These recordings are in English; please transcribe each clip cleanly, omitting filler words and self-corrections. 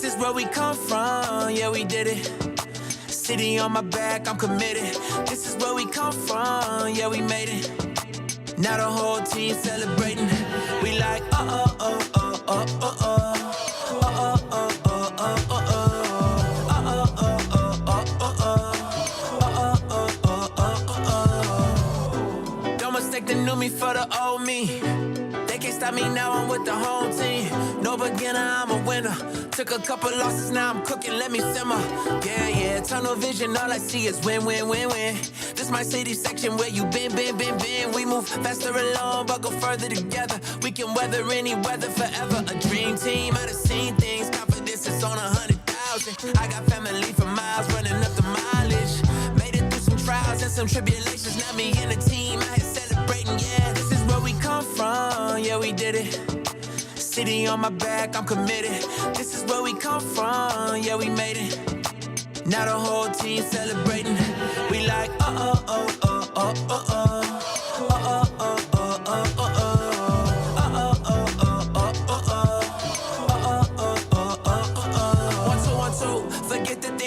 This is where we come from, yeah, we did it. City on my back, I'm committed. This is where we come from, yeah, we made it. Now the whole team celebrating. We like, oh, oh, oh, oh, oh, oh. They knew me for the old me. They can't stop me now, I'm with the whole team. No beginner, I'm a winner. Took a couple losses, now I'm cooking, let me simmer. Yeah, tunnel vision, all I see is win, win, win, win. This my city section where you been. We move faster alone, but go further together. We can weather any weather forever. A dream team, I done seen things. Confidence is on 100,000. I got family for miles, running up the mileage. Made it through some trials and some tribulations. Now me and the team, I had celebrating, yeah. This is where we come from, yeah, we did it. City on my back, I'm committed. This is where we come from, yeah, we made it. Now the whole team celebrating. We like, oh, oh, oh, oh, oh, oh, oh.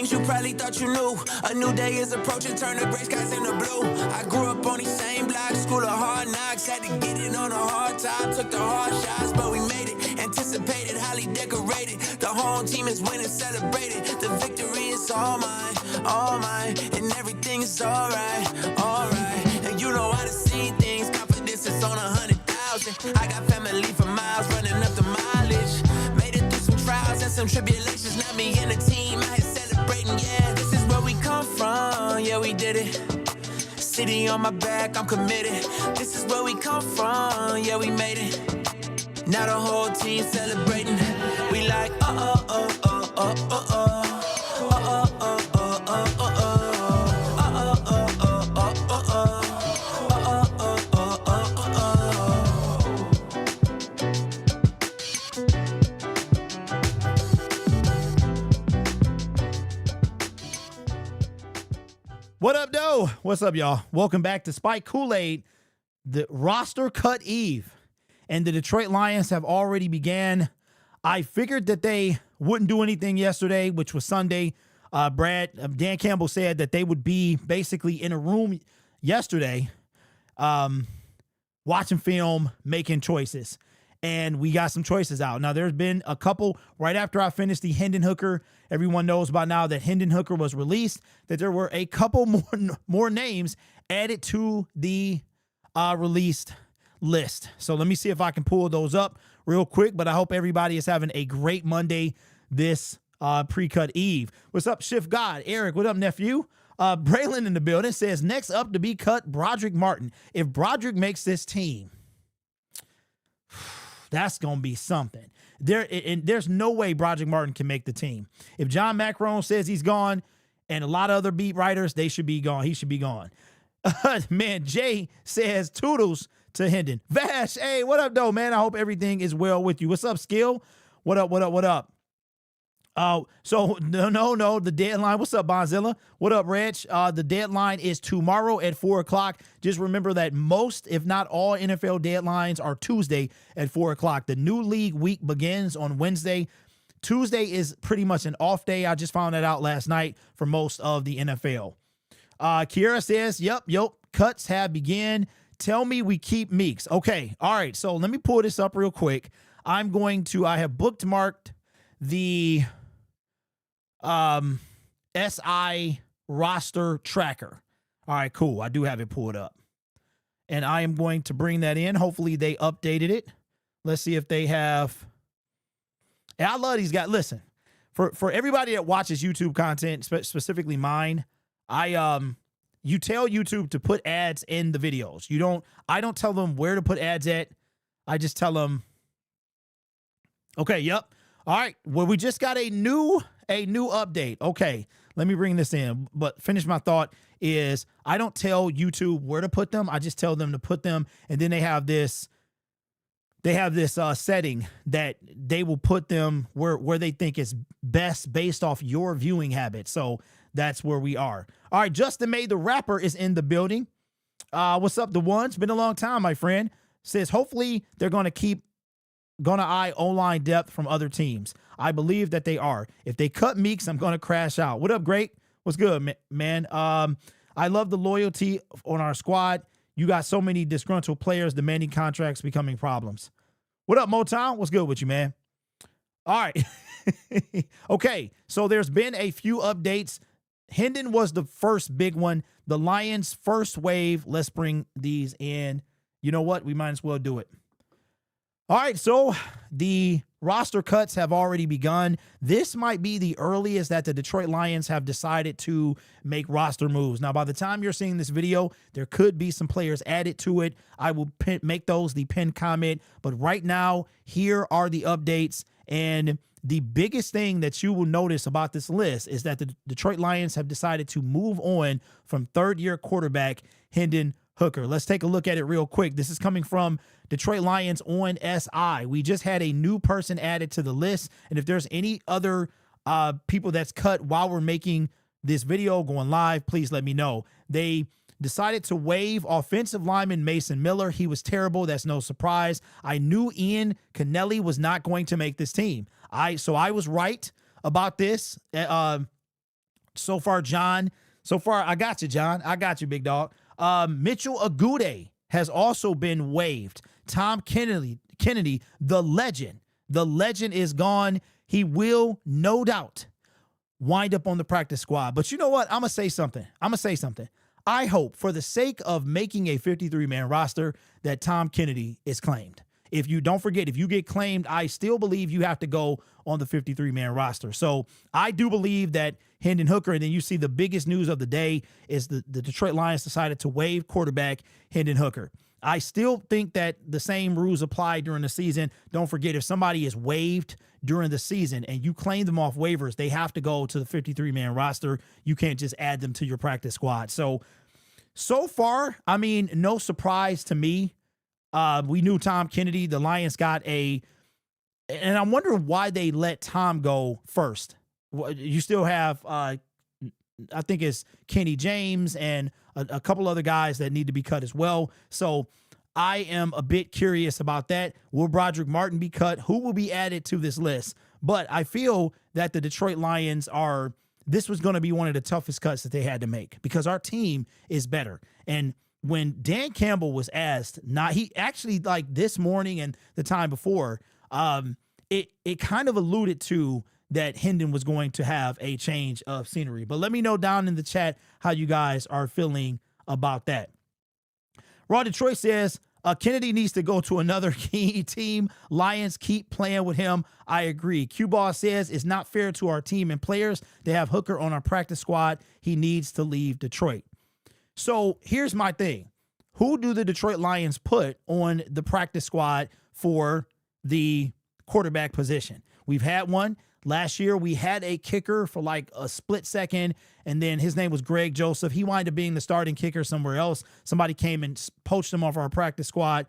You probably thought you knew. A new day is approaching, turn the gray skies into blue. I grew up on these same blocks, school of hard knocks. Had to get it on a hard time, took the hard shots, but we made it. Anticipated, highly decorated. The whole team is winning, celebrated. The victory is all mine, and everything is alright. And you know I done seen things, confidence is on 100,000. I got family for miles, running up the mileage. Made it through some trials and some tribulations. Now me and the team, I had celebrating, yeah. This is where we come from, yeah, we did it. City on my back, I'm committed. This is where we come from, yeah, we made it. Now the whole team celebrating. We like, oh, oh, oh, oh, oh, oh, oh. What up, though? What's up, y'all? Welcome back to Spike Kool-Aid, the roster cut eve, and the Detroit Lions have already began. I figured that they wouldn't do anything yesterday, which was Sunday. Dan Campbell said that they would be basically in a room yesterday, watching film, making choices. And we got some choices out. Now, there's been a couple right after I finished the Hendon Hooker. Everyone knows by now that Hendon Hooker was released, that there were a couple more names added to the released list. So let me see if I can pull those up real quick, but I hope everybody is having a great Monday this pre-cut eve. What's up, Shift God? Eric, what up, nephew? Braylon in the building says, next up to be cut, Broderick Martin. If Broderick makes this team, that's going to be something. There's no way Broderick Martin can make the team. If John Macron says he's gone and a lot of other beat writers, they should be gone. He should be gone. Man, Jay says toodles to Hendon. Vash, hey, what up, though, man? I hope everything is well with you. What's up, Skill? What up, what up, what up? So no, the deadline. What's up, Bonzilla? What up, Reg? The deadline is tomorrow at 4:00. Just remember that most, if not all, NFL deadlines are Tuesday at 4:00. The new league week begins on Wednesday. Tuesday is pretty much an off day. I just found that out last night for most of the NFL. Kiera says, yep, cuts have begun. Tell me we keep Meeks. Okay, all right. So let me pull this up real quick. I have bookmarked the SI roster tracker. All right, cool. I do have it pulled up. And I am going to bring that in. Hopefully they updated it. Let's see if they have. And I love these guys. Listen, for everybody that watches YouTube content, specifically mine, you tell YouTube to put ads in the videos. I don't tell them where to put ads at. I just tell them, okay, yep. All right. Well, we just got a new update. Okay. Let me bring this in. But finish my thought is I don't tell YouTube where to put them. I just tell them to put them. And then they have this setting that they will put them where they think is best based off your viewing habits. So that's where we are. All right. Justin May, the rapper, is in the building. What's up, the ones? Been a long time, my friend. Says hopefully they're going to keep gonna eye O-line depth from other teams? I believe that they are. If they cut Meeks, I'm gonna crash out. What up, Great? What's good, man? I love the loyalty on our squad. You got so many disgruntled players demanding contracts becoming problems. What up, Motown? What's good with you, man? All right. Okay, so there's been a few updates. Hendon was the first big one. The Lions' first wave. Let's bring these in. You know what? We might as well do it. All right, so the roster cuts have already begun. This might be the earliest that the Detroit Lions have decided to make roster moves. Now, by the time you're seeing this video, there could be some players added to it. I will make those the pinned comment. But right now, here are the updates. And the biggest thing that you will notice about this list is that the Detroit Lions have decided to move on from third-year quarterback Hendon Hooker. Let's take a look at it real quick. This is coming from Detroit Lions on SI. We just had a new person added to the list. And if there's any other people that's cut while we're making this video going live, please let me know. They decided to waive offensive lineman Mason Miller. He was terrible. That's no surprise. I knew Ian Cannelli was not going to make this team. So I was right about this. So far, John. So far, I got you, John. I got you, big dog. Mitchell Agude has also been waived. Tom Kennedy, the legend. The legend is gone. He will, no doubt, wind up on the practice squad. But you know what? I'm going to say something. I hope, for the sake of making a 53-man roster, that Tom Kennedy is claimed. If you don't forget, if you get claimed, I still believe you have to go on the 53-man roster. So I do believe that Hendon Hooker, and then you see the biggest news of the day is the Detroit Lions decided to waive quarterback Hendon Hooker. I still think that the same rules apply during the season. Don't forget, if somebody is waived during the season and you claim them off waivers, they have to go to the 53-man roster. You can't just add them to your practice squad. So far, I mean, no surprise to me. We knew Tom Kennedy. The Lions got and I'm wondering why they let Tom go first. You still have, I think it's Kenny James and a couple other guys that need to be cut as well. So I am a bit curious about that. Will Broderick Martin be cut? Who will be added to this list? But I feel that the Detroit Lions this was going to be one of the toughest cuts that they had to make because our team is better. And when Dan Campbell was asked, he actually, like this morning and the time before, it kind of alluded to that Hendon was going to have a change of scenery. But let me know down in the chat how you guys are feeling about that. Raw Detroit says, Kennedy needs to go to another key team. Lions keep playing with him. I agree. Q-Ball says it's not fair to our team and players to have Hooker on our practice squad. He needs to leave Detroit. So here's my thing. Who do the Detroit Lions put on the practice squad for the quarterback position? We've had one. Last year, we had a kicker for like a split second, and then his name was Greg Joseph. He wound up being the starting kicker somewhere else. Somebody came and poached him off our practice squad.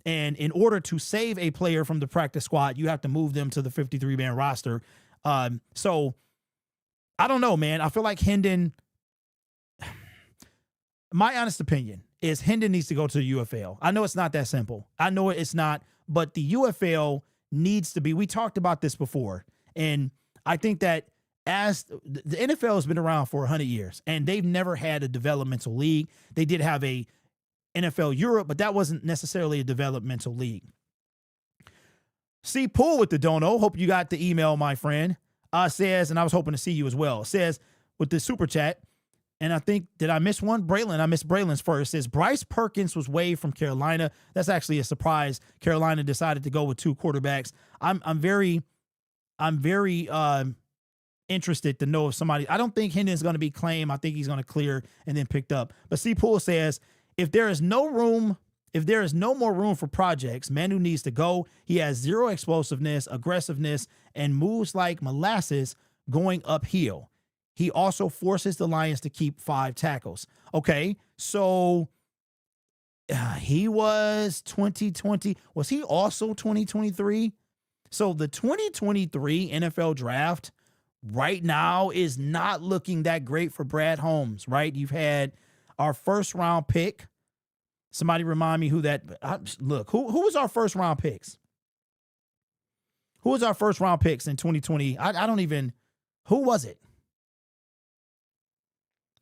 And in order to save a player from the practice squad, you have to move them to the 53-man roster. So I don't know, man. I feel like Hendon, my honest opinion is Hendon needs to go to the UFL. I know it's not that simple. I know it's not, but the UFL needs to be, we talked about this before. And I think that as the NFL has been around for 100 years and they've never had a developmental league. They did have a NFL Europe, but that wasn't necessarily a developmental league. See Pool with the dono. Hope you got the email, my friend. Says, and I was hoping to see you as well. Says with the super chat, and I think, did I miss one? Braylon, I missed Braylon's first. Says Bryce Perkins was waived from Carolina. That's actually a surprise. Carolina decided to go with two quarterbacks. I'm very interested to know if somebody, I don't think Hendon's going to be claimed. I think he's going to clear and then picked up. But C Pool says, if there is no more room for projects, Manu needs to go. He has zero explosiveness, aggressiveness, and moves like molasses going uphill. He also forces the Lions to keep 5 tackles. Okay, so he was 2020. Was he also 2023? So the 2023 NFL draft right now is not looking that great for Brad Holmes, right? You've had our first round pick. Somebody remind me who that, look, who was our first round picks? Who was our first round picks in 2020? I don't even, who was it?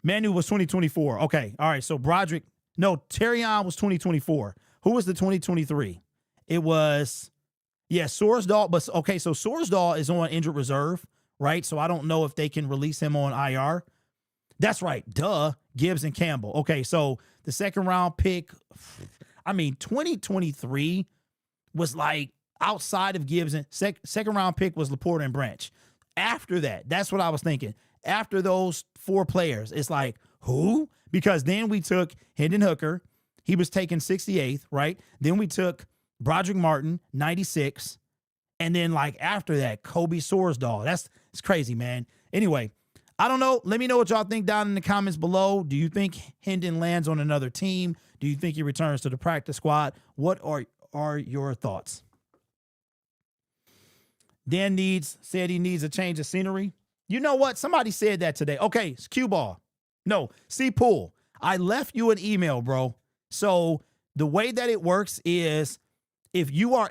Manu was 2024. Okay. All right. So Broderick, no, Terrion was 2024. Who was the 2023? It was, yeah, Sorsdahl. But okay, so Sorsdahl is on injured reserve, right? So I don't know if they can release him on IR. That's right. Duh. Gibbs and Campbell. Okay. So the second round pick, I mean, 2023 was like outside of Gibbs and second round pick was Laporta and Branch. After that, that's what I was thinking. After those four players, it's like, who? Because then we took Hendon Hooker. He was taken 68th, right? Then we took Broderick Martin, 96. And then like after that, Kobe Sorsdahl. It's crazy, man. Anyway, I don't know. Let me know what y'all think down in the comments below. Do you think Hendon lands on another team? Do you think he returns to the practice squad? What are your thoughts? Dan said he needs a change of scenery. You know what? Somebody said that today. Okay, it's cue ball. No, C Pool. I left you an email, bro. So the way that it works is if you are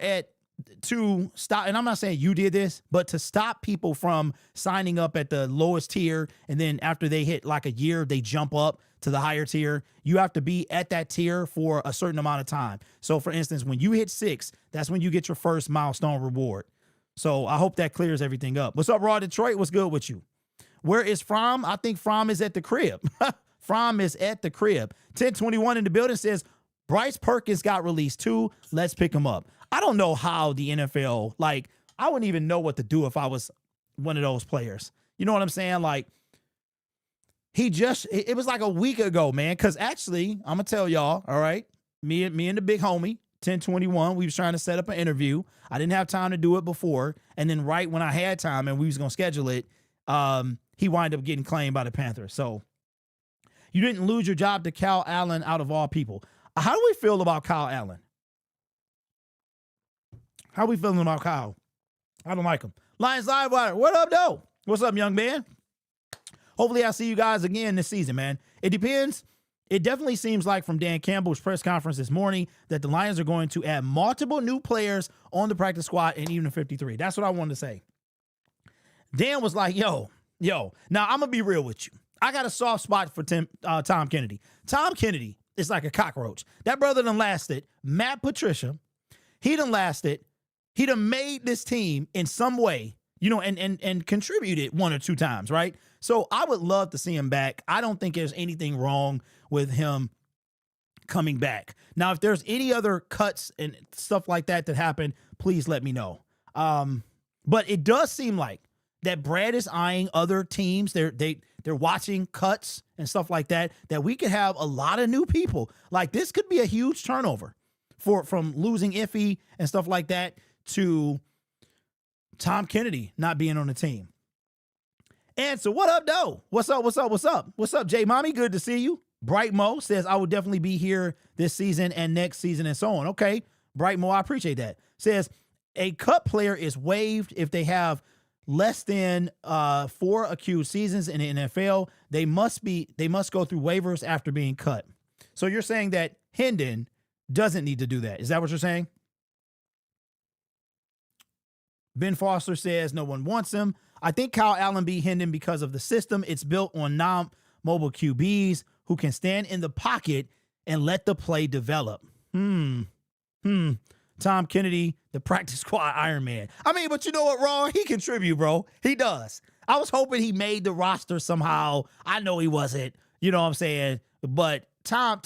to stop, and I'm not saying you did this, but to stop people from signing up at the lowest tier, and then after they hit like a year, they jump up to the higher tier, you have to be at that tier for a certain amount of time. So for instance, when you hit 6, that's when you get your first milestone reward. So I hope that clears everything up. What's up, Raw Detroit? What's good with you? Where is Fromm? I think Fromm is at the crib. Fromm is at the crib. 1021 in the building says, Bryce Perkins got released too. Let's pick him up. I don't know how the NFL, like, I wouldn't even know what to do if I was one of those players. You know what I'm saying? Like, it was like a week ago, man. Because actually, I'm going to tell y'all, all right, me and the big homie, 1021, we was trying to set up an interview. I didn't have time to do it before. And then right when I had time and we was going to schedule it, he wound up getting claimed by the Panthers. So you didn't lose your job to Kyle Allen out of all people. How do we feel about Kyle Allen? How we feeling about Kyle? I don't like him. Lions Live Wire, what up, though? What's up, young man? Hopefully I see you guys again this season, man. It depends. It definitely seems like from Dan Campbell's press conference this morning that the Lions are going to add multiple new players on the practice squad and even the 53. That's what I wanted to say. Dan was like, yo. Now, I'm going to be real with you. I got a soft spot for Tom Kennedy. Tom Kennedy is like a cockroach. That brother done lasted. Matt Patricia, he done lasted. He done made this team in some way, you know, and contributed 1 or 2 times, right? So I would love to see him back. I don't think there's anything wrong with him coming back. Now, if there's any other cuts and stuff like that happen, please let me know. But it does seem like that Brad is eyeing other teams. They're watching cuts and stuff like that we could have a lot of new people. Like this could be a huge turnover from losing Iffy and stuff like that to Tom Kennedy not being on the team. And so what up, though? What's up, Jay Mommy? Good to see you. Bright Mo says, I will definitely be here this season and next season and so on. Okay, Bright Mo, I appreciate that. Says, a cut player is waived if they have less than 4 accused seasons in the NFL. They must go through waivers after being cut. So you're saying that Hendon doesn't need to do that. Is that what you're saying? Ben Foster says no one wants him. I think Kyle Allen beat Hendon because of the system. It's built on non-mobile QBs who can stand in the pocket and let the play develop. Tom Kennedy, the practice squad Iron Man. I mean, but you know what, Ron? He contribute, bro. He does. I was hoping he made the roster somehow. I know he wasn't. You know what I'm saying? But Tom,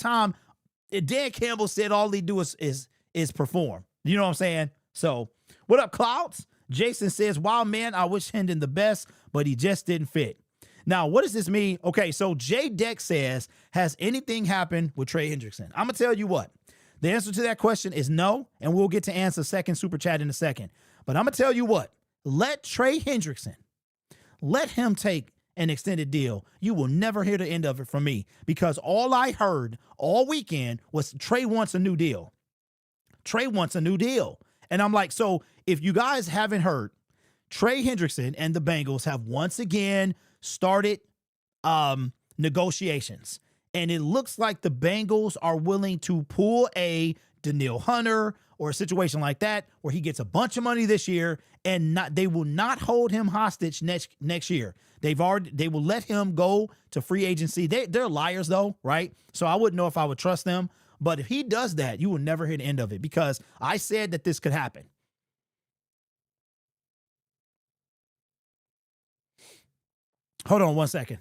Dan Campbell said all he do is perform. You know what I'm saying? So, what up, Clouds? Jason says, wow, man, I wish Hendon the best, but he just didn't fit. Now, what does this mean? Okay, so J Deck says, has anything happened with Trey Hendrickson? I'm going to tell you what. The answer to that question is no, and we'll get to answer second super chat in a second. But I'm going to tell you what. Let Trey Hendrickson, let him take an extended deal. You will never hear the end of it from me because all I heard all weekend was Trey wants a new deal. Trey wants a new deal. And I'm like, so if you guys haven't heard, Trey Hendrickson and the Bengals have once again started negotiations. And it looks like the Bengals are willing to pull a Daniil Hunter or a situation like that where he gets a bunch of money this year and they will not hold him hostage next year. They will let him go to free agency. They're liars though, right? So I wouldn't know if I would trust them. But if he does that, you will never hear the end of it because I said that this could happen. Hold on 1 second.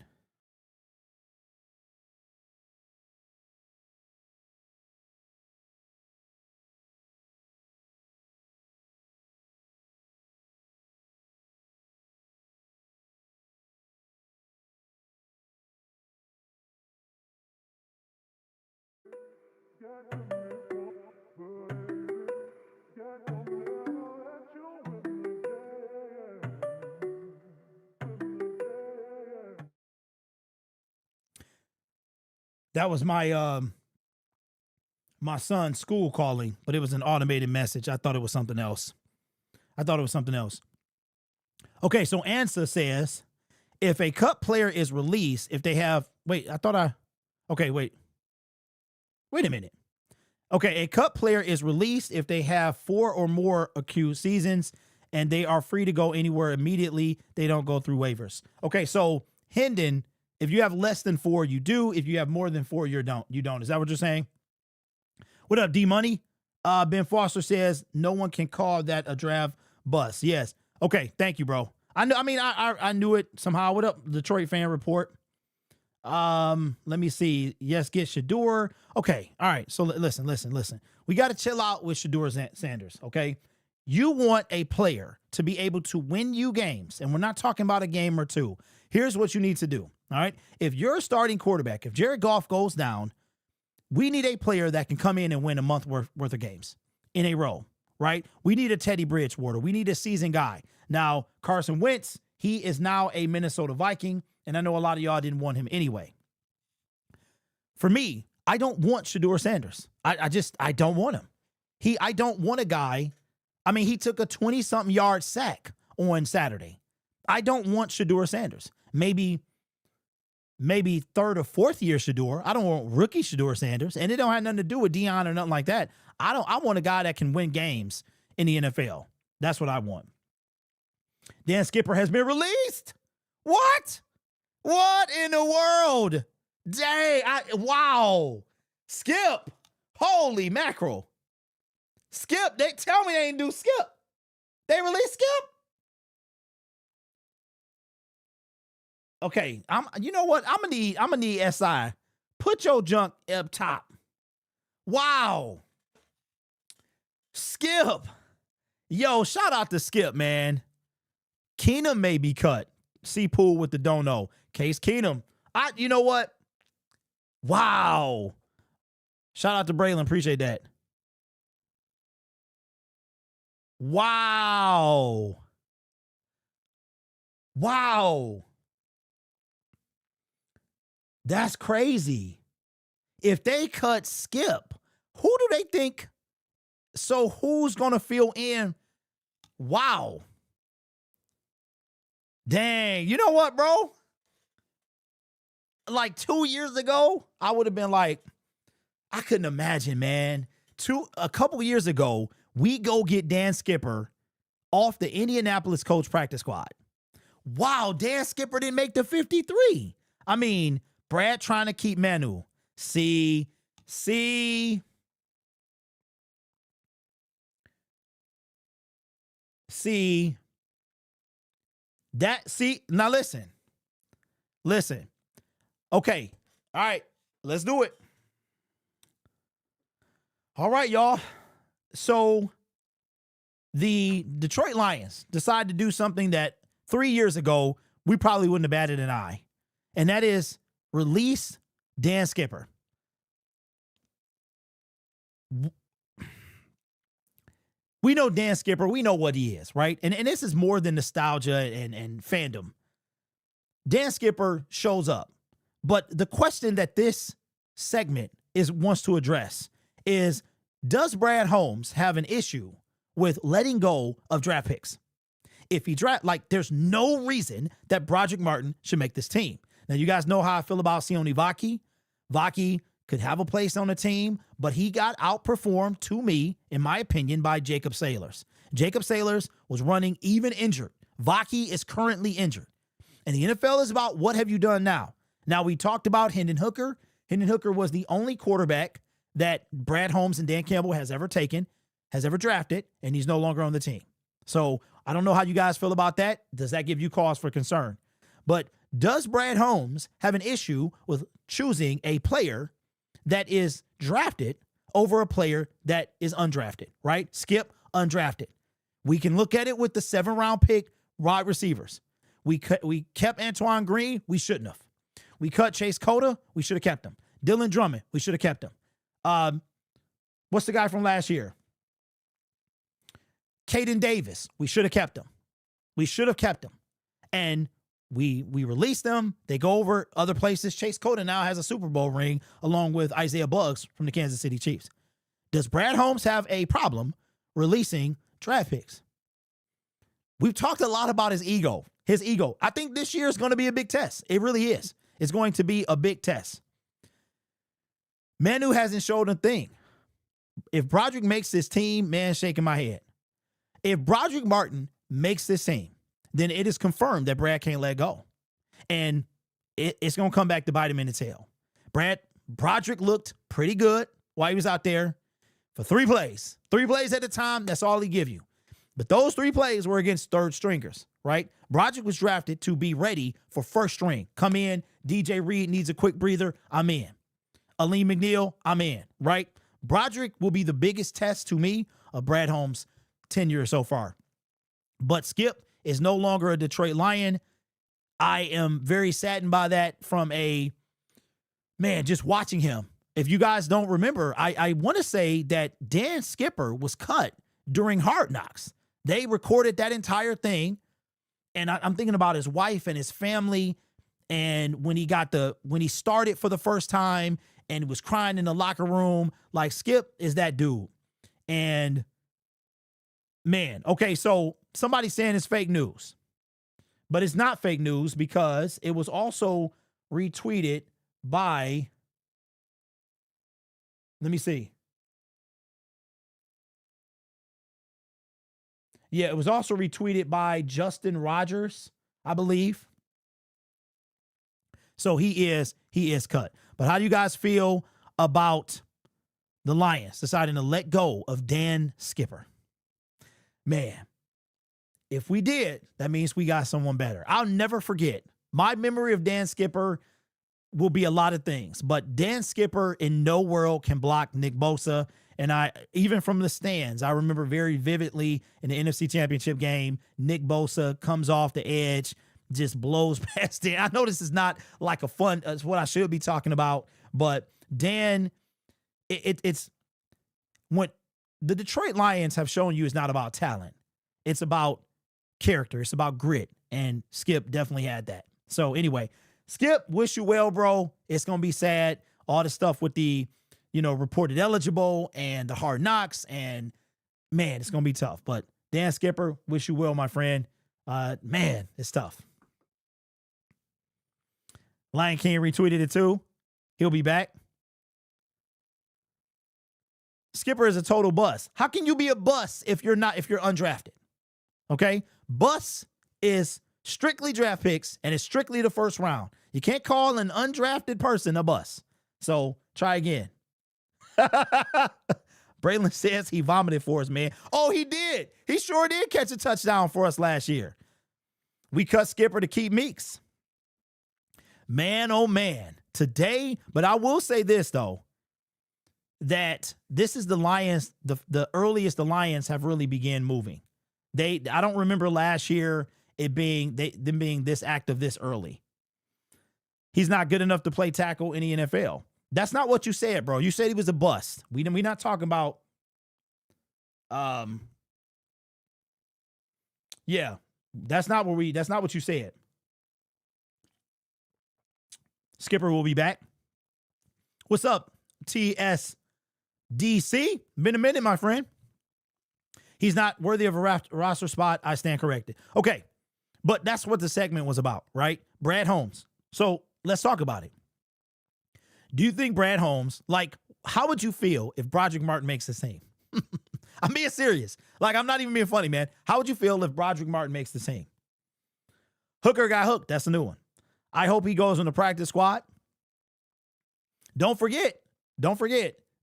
That was my my son's school calling, but it was an automated message. I thought it was something else. Okay, so Ansa says, if a cut player is released, if they have, wait a minute. Okay, a cut player is released if they have 4 or more accused seasons and they are free to go anywhere immediately. They don't go through waivers. Okay, so Hendon, if you have less than 4, you do. If you have more than 4, you don't. Is that what you're saying? What up, D-Money? Ben Foster says, no one can call that a draft bust. Yes. Okay, thank you, bro. I knew it somehow. What up, Detroit Fan Report? Let me see. Yes, get Shedeur. Okay, all right. So listen. We got to chill out with Shedeur Sanders, okay? You want a player to be able to win you games, and we're not talking about a game or two. Here's what you need to do, all right? If you're a starting quarterback, if Jared Goff goes down, we need a player that can come in and win a month worth of games in a row, right? We need a Teddy Bridgewater. We need a seasoned guy. Now, Carson Wentz, he is now a Minnesota Viking, and I know a lot of y'all didn't want him anyway. For me, I don't want Shedeur Sanders. I don't want him. I don't want a guy. I mean, he took a 20-something yard sack on Saturday. I don't want Shedeur Sanders. Maybe third or fourth year Shedeur. I don't want rookie Shedeur Sanders, and it don't have nothing to do with Deion or nothing like that. I want a guy that can win games in the NFL. That's what I want. Dan Skipper has been released. What? What in the world? Dang, wow. Skip. Holy mackerel. Skip, they tell me they didn't do Skip. They released Skip? Okay, you know what? I'm gonna need SI. Put your junk up top. Wow. Skip. Yo, shout out to Skip, man. Keenum may be cut. C-Pool with the don't know. Case Keenum. You know what? Wow. Shout out to Braylon. Appreciate that. Wow. That's crazy. If they cut Skip, who do they think? So who's going to fill in? Wow. Dang. You know what, bro? Like 2 years ago, I would have been like, I couldn't imagine, man. A couple years ago, we go get Dan Skipper off the Indianapolis coach practice squad. Wow, Dan Skipper didn't make the 53. I mean, Brad trying to keep Manu. See. Now listen. Okay. All right. Let's do it. All right, y'all. So the Detroit Lions decide to do something that 3 years ago we probably wouldn't have batted an eye. And that is release Dan Skipper. We know Dan Skipper. We know what he is, right? And this is more than nostalgia and fandom. Dan Skipper shows up. But the question that this segment wants to address is, does Brad Holmes have an issue with letting go of draft picks? If he there's no reason that Broderick Martin should make this team. Now, you guys know how I feel about Sione Vaki. Vaki could have a place on the team, but he got outperformed, to me, in my opinion, by Jacob Sailors. Jacob Sailors was running even injured. Vaki is currently injured. And the NFL is about what have you done now? Now, we talked about Hendon Hooker. Hendon Hooker was the only quarterback that Brad Holmes and Dan Campbell has ever drafted, and he's no longer on the team. So I don't know how you guys feel about that. Does that give you cause for concern? But does Brad Holmes have an issue with choosing a player that is drafted over a player that is undrafted, right? Skip, undrafted. We can look at it with the 7th-round pick wide receivers. We kept Antoine Green. We shouldn't have. We cut Chase Cota. We should have kept him. Dylan Drummond. We should have kept him. What's the guy from last year? Caden Davis. We should have kept him. We should have kept him. And we released them. They go over other places. Chase Cota now has a Super Bowl ring along with Isaiah Buggs from the Kansas City Chiefs. Does Brad Holmes have a problem releasing draft picks? We've talked a lot about his ego. His ego. I think this year is going to be a big test. It really is. It's going to be a big test. Manu hasn't showed a thing. If Broderick makes this team, man, shaking my head. If Broderick Martin makes this team, then it is confirmed that Brad can't let go. And it's going to come back to bite him in the tail. Broderick looked pretty good while he was out there for 3 plays. 3 plays at a time, that's all he give you. But those 3 plays were against third stringers, right? Broderick was drafted to be ready for first string. Come in, DJ Reed needs a quick breather, I'm in. Aleem McNeil, I'm in, right? Broderick will be the biggest test to me of Brad Holmes' tenure so far. But Skip is no longer a Detroit Lion. I am very saddened by that from just watching him. If you guys don't remember, I want to say that Dan Skipper was cut during Hard Knocks. They recorded that entire thing. And I'm thinking about his wife and his family. And when he started for the first time and was crying in the locker room, like Skip is that dude. And man, okay, so somebody's saying it's fake news, but it's not fake news because it was also retweeted by, let me see. Yeah, it was also retweeted by Justin Rogers, I believe. So he is cut. But how do you guys feel about the Lions deciding to let go of Dan Skipper? Man, if we did, that means we got someone better. I'll never forget. My memory of Dan Skipper will be a lot of things, but Dan Skipper in no world can block Nick Bosa. And even from the stands, I remember very vividly in the NFC Championship game, Nick Bosa comes off the edge, just blows past Dan. I know this is not like it's what I should be talking about, but Dan, it's what the Detroit Lions have shown you is not about talent. It's about character. It's about grit. And Skip definitely had that. So anyway, Skip, wish you well, bro. It's going to be sad. All the stuff with the, reported eligible and the Hard Knocks. And man, it's going to be tough. But Dan Skipper, wish you well, my friend. Man, it's tough. Lion King retweeted it too. He'll be back. Skipper is a total bust. How can you be a bust if you're undrafted? Okay? Bust is strictly draft picks and it's strictly the first round. You can't call an undrafted person a bust. So try again. Braylon says he vomited for us, man. Oh, he did. He sure did catch a touchdown for us last year. We cut Skipper to keep Meeks. Man, oh man. Today, but I will say this, though, that this is the Lions, the earliest the Lions have really began moving. I don't remember last year them being this active this early. He's not good enough to play tackle in the NFL. That's not what you said, bro. You said he was a bust. We're not talking about yeah. That's not what you said. Skipper will be back. What's up, TSDC? Been a minute, my friend. He's not worthy of a roster spot. I stand corrected. Okay, but that's what the segment was about, right? Brad Holmes. So let's talk about it. Do you think Brad Holmes, like, how would you feel if Broderick Martin makes the team? I'm being serious. Like, I'm not even being funny, man. How would you feel if Broderick Martin makes the team? Hooker got hooked. That's a new one. I hope he goes on the practice squad. Don't forget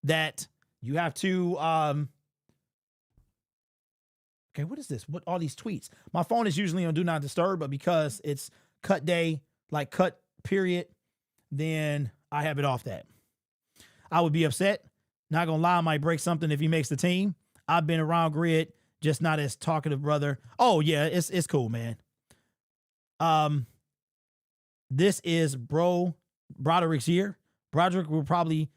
that you have to, okay, what is this? What all these tweets? My phone is usually on Do Not Disturb, but because it's cut day, like cut period, then I have it off that. I would be upset. Not gonna lie, I might break something if he makes the team. I've been around Grid, just not as talkative, brother. Oh yeah, it's cool, man. This is Broderick's year. Broderick will probably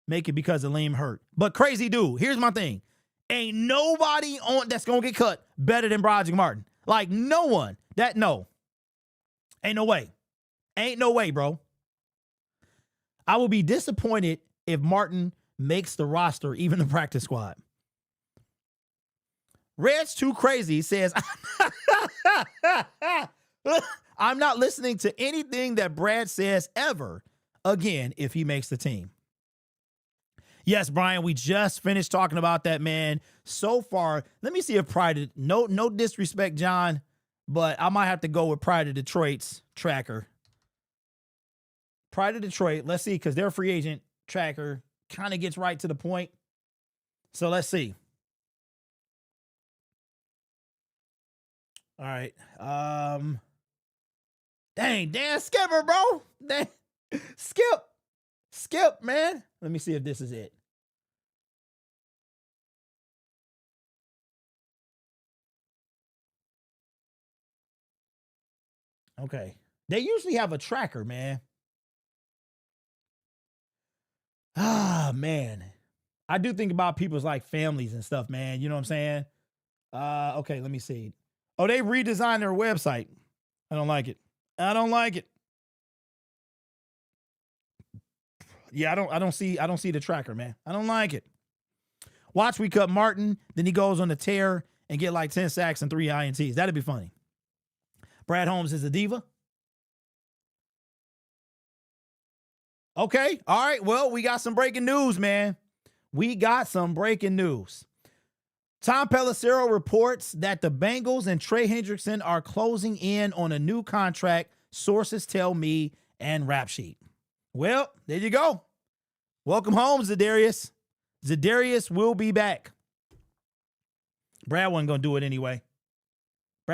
make it because of Liam hurt. But crazy dude, here's my thing. Ain't nobody on that's gonna get cut better than Broderick Martin. Like no one. No. Ain't no way. Ain't no way, bro. I will be disappointed if Martin makes the roster, even the practice squad. Red's Too Crazy says, I'm not listening to anything that Brad says ever again if he makes the team. Yes, Brian, we just finished talking about that, man. So far, let me see if Pride, no disrespect, John, but I might have to go with Pride of Detroit's tracker. Pride of Detroit, let's see, because their free agent tracker kind of gets right to the point. So let's see. All right. Dang, Dan Skipper, bro. Dang. Skip, man. Let me see if this is it. Okay. They usually have a tracker, man. Ah, man. I do think about people's like families and stuff, man. You know what I'm saying? Okay, let me see. Oh, they redesigned their website. I don't like it. Yeah, I don't see the tracker, man. I don't like it. Watch we cut Martin, then he goes on the tear and get like 10 sacks and 3 INTs. That'd be funny. Brad Holmes is a diva. Okay. All right. Well, we got some breaking news, man. We got some breaking news. Tom Pelissero reports that the Bengals and Trey Hendrickson are closing in on a new contract, sources tell me, and Rap Sheet. Well, there you go. Welcome home, Za'Darius. Za'Darius will be back. Brad wasn't going to do it anyway. He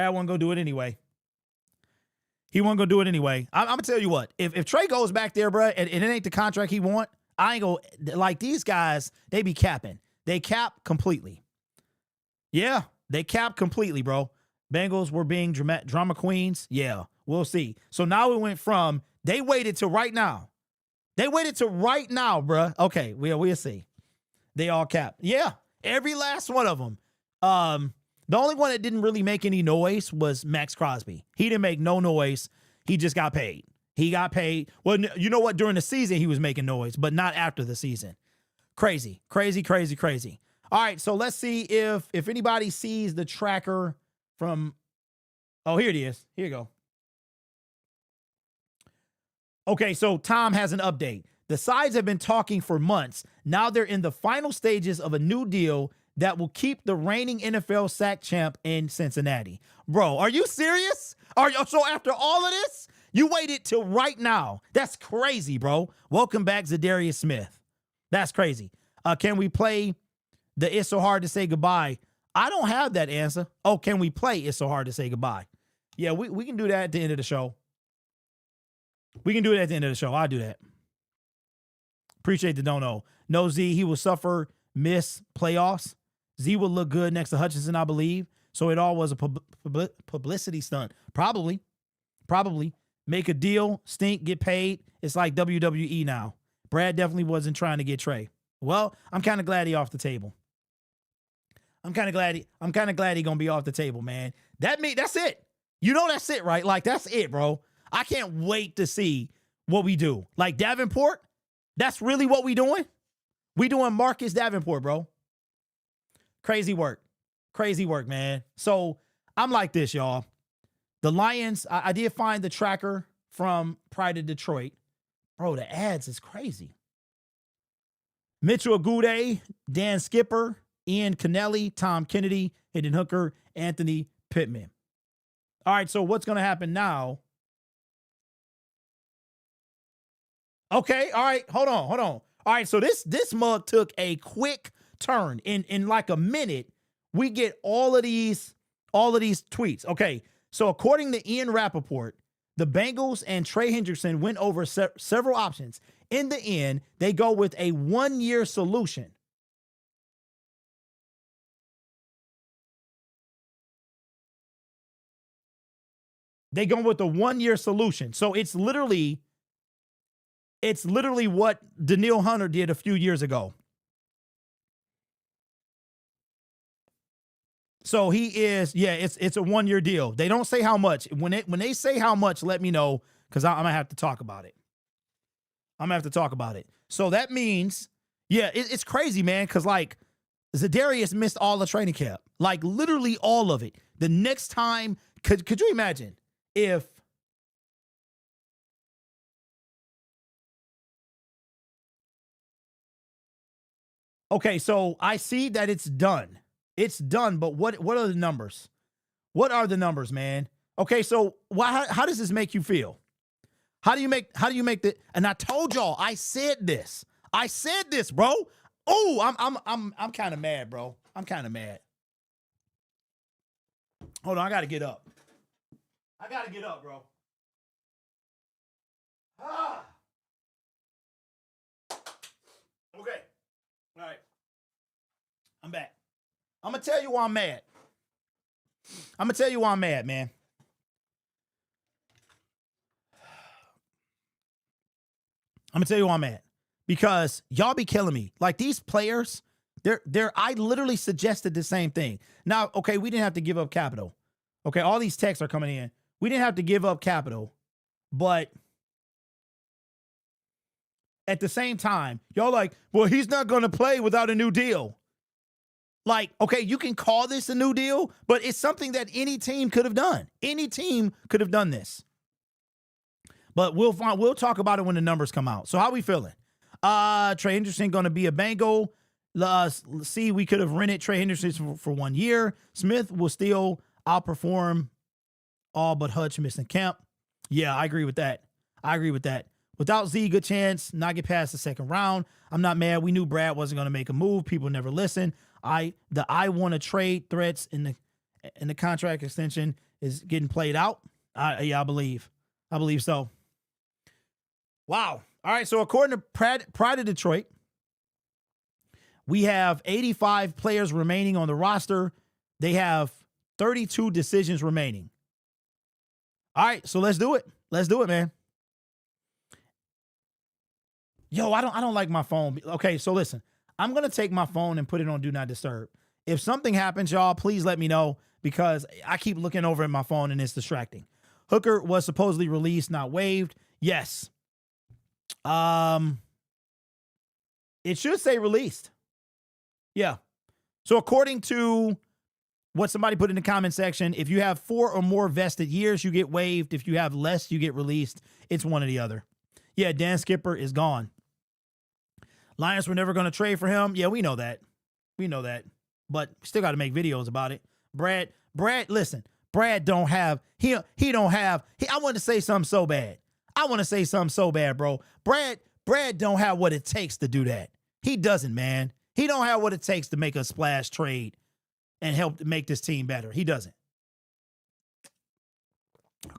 wasn't going to do it anyway. I'm going to tell you what. If Trey goes back there, bro, and it ain't the contract he want, I ain't going to, like these guys, they be capping. They cap completely. Yeah, they cap completely, bro. Bengals were being drama queens. Yeah, we'll see. So now we went from, they waited to right now. Bruh. Okay, we'll see. They all cap. Yeah, every last one of them. The only one that didn't really make any noise was Max Crosby. He didn't make no noise. He just got paid. He got paid. Well, you know what? During the season, he was making noise, but not after the season. Crazy. All right, so let's see if anybody sees the tracker from, oh, here it is. Here you go. Okay, so Tom has an update. The sides have been talking for months. Now they're in the final stages of a new deal that will keep the reigning NFL sack champ in Cincinnati. Bro, are you serious? So after all of this, you waited till right now. That's crazy, bro. Welcome back, Za'Darius Smith. That's crazy. Can we play the It's So Hard to Say Goodbye? I don't have that answer. Oh, can we play It's So Hard to Say Goodbye? Yeah, we can do that at the end of the show. I'll do that. Appreciate the don't know. No, Z, he will suffer, miss playoffs. Z will look good next to Hutchinson, I believe. So it all was a publicity stunt. Probably. Make a deal, stink, get paid. It's like WWE now. Brad definitely wasn't trying to get Trey. Well, I'm kind of glad he off the table. I'm kind of glad he gonna be off the table, man. That's it. You know that's it, right? Like, that's it, bro. I can't wait to see what we do. Like Davenport, that's really what we doing? We doing Marcus Davenport, bro. Crazy work, man. So I'm like this, y'all. The Lions, I did find the tracker from Pride of Detroit. Bro, the ads is crazy. Mitchell Agude, Dan Skipper, Ian Kennelly, Tom Kennedy, Hendon Hooker, Anthony Pittman. All right, so what's going to happen now? Okay, all right, hold on. All right, so this mug took a quick turn. In like a minute, we get all of these tweets. Okay, so according to Ian Rappaport, the Bengals and Trey Hendrickson went over several options. In the end, they go with a 1-year solution. They go with the 1-year solution. So it's literally what Daniil Hunter did a few years ago. So he is, it's a 1-year deal. They don't say how much. When they say how much, let me know, because I'm gonna have to talk about it. So that means, it's crazy, man, because like Za'Darius missed all the training camp, like literally all of it. The next time, could you imagine if okay, so I see that it's done. It's done, but what are the numbers? What are the numbers, man? Okay, so how does this make you feel? How do you make the? And I told y'all, I said this, bro. Oh, I'm kind of mad, bro. I'm kind of mad. Hold on, I gotta get up. Bro. Okay. All right. I'm back. I'm gonna tell you why I'm mad. Man. I'm gonna tell you why I'm mad. Because y'all be killing me. Like these players, I literally suggested the same thing. Now, okay, we didn't have to give up capital. Okay, all these texts are coming in. We didn't have to give up capital, but at the same time, y'all like, well, he's not gonna play without a new deal. Like, okay, you can call this a new deal, but it's something that any team could have done. Any team could have done this. But we'll talk about it when the numbers come out. So how we feeling? Trey Hendrickson going to be a Bengal. Let's see, we could have rented Trey Hendrickson for 1 year. Smith will still outperform all but Hutch missing camp. Yeah, I agree with that. Without Z, good chance not get past the second round. I'm not mad. We knew Brad wasn't going to make a move. People never listen. I want to trade threats in the contract extension is getting played out. I believe so. Wow. All right. So according to Pride of Detroit, we have 85 players remaining on the roster. They have 32 decisions remaining. All right. So let's do it. Man. Yo, I don't like my phone. Okay. So listen, I'm going to take my phone and put it on Do Not Disturb. If something happens, y'all, please let me know because I keep looking over at my phone and it's distracting. Hooker was supposedly released, not waived. Yes. It should say released. Yeah. So according to what somebody put in the comment section, if you have 4 or more vested years, you get waived. If you have less, you get released. It's one or the other. Yeah, Dan Skipper is gone. Lions were never going to trade for him. Yeah, we know that. But still got to make videos about it. Brad, listen. Brad don't have, he don't have, I want to say something so bad. Bro. Brad don't have what it takes to do that. He doesn't, man. He don't have what it takes to make a splash trade and help make this team better. He doesn't.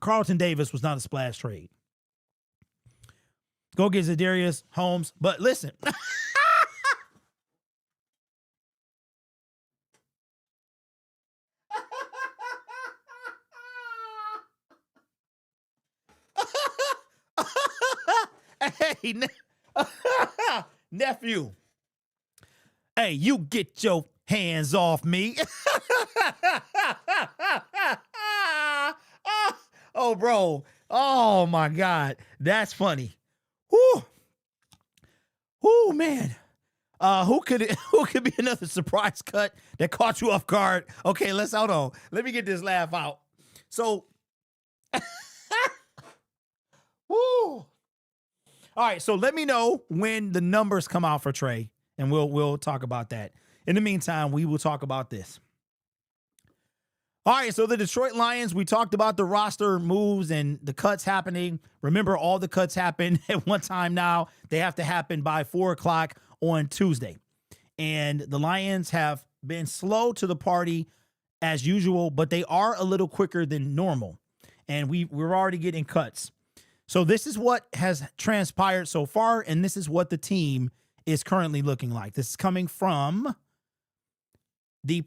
Carlton Davis was not a splash trade. Go get Za'Darius Holmes. But listen. Hey, nephew. Hey, you get your hands off me. Oh, bro. Oh, my God. That's funny. Whoo, man. Who could be another surprise cut that caught you off guard? Okay, hold on. Let me get this laugh out. So, whoo. All right, so let me know when the numbers come out for Trey, and we'll talk about that. In the meantime, we will talk about this. All right, so the Detroit Lions, we talked about the roster moves and the cuts happening. Remember, all the cuts happen at one time now. They have to happen by 4 o'clock on Tuesday. And the Lions have been slow to the party as usual, but they are a little quicker than normal. And we're already getting cuts. So this is what has transpired so far, and this is what the team is currently looking like. This is coming from the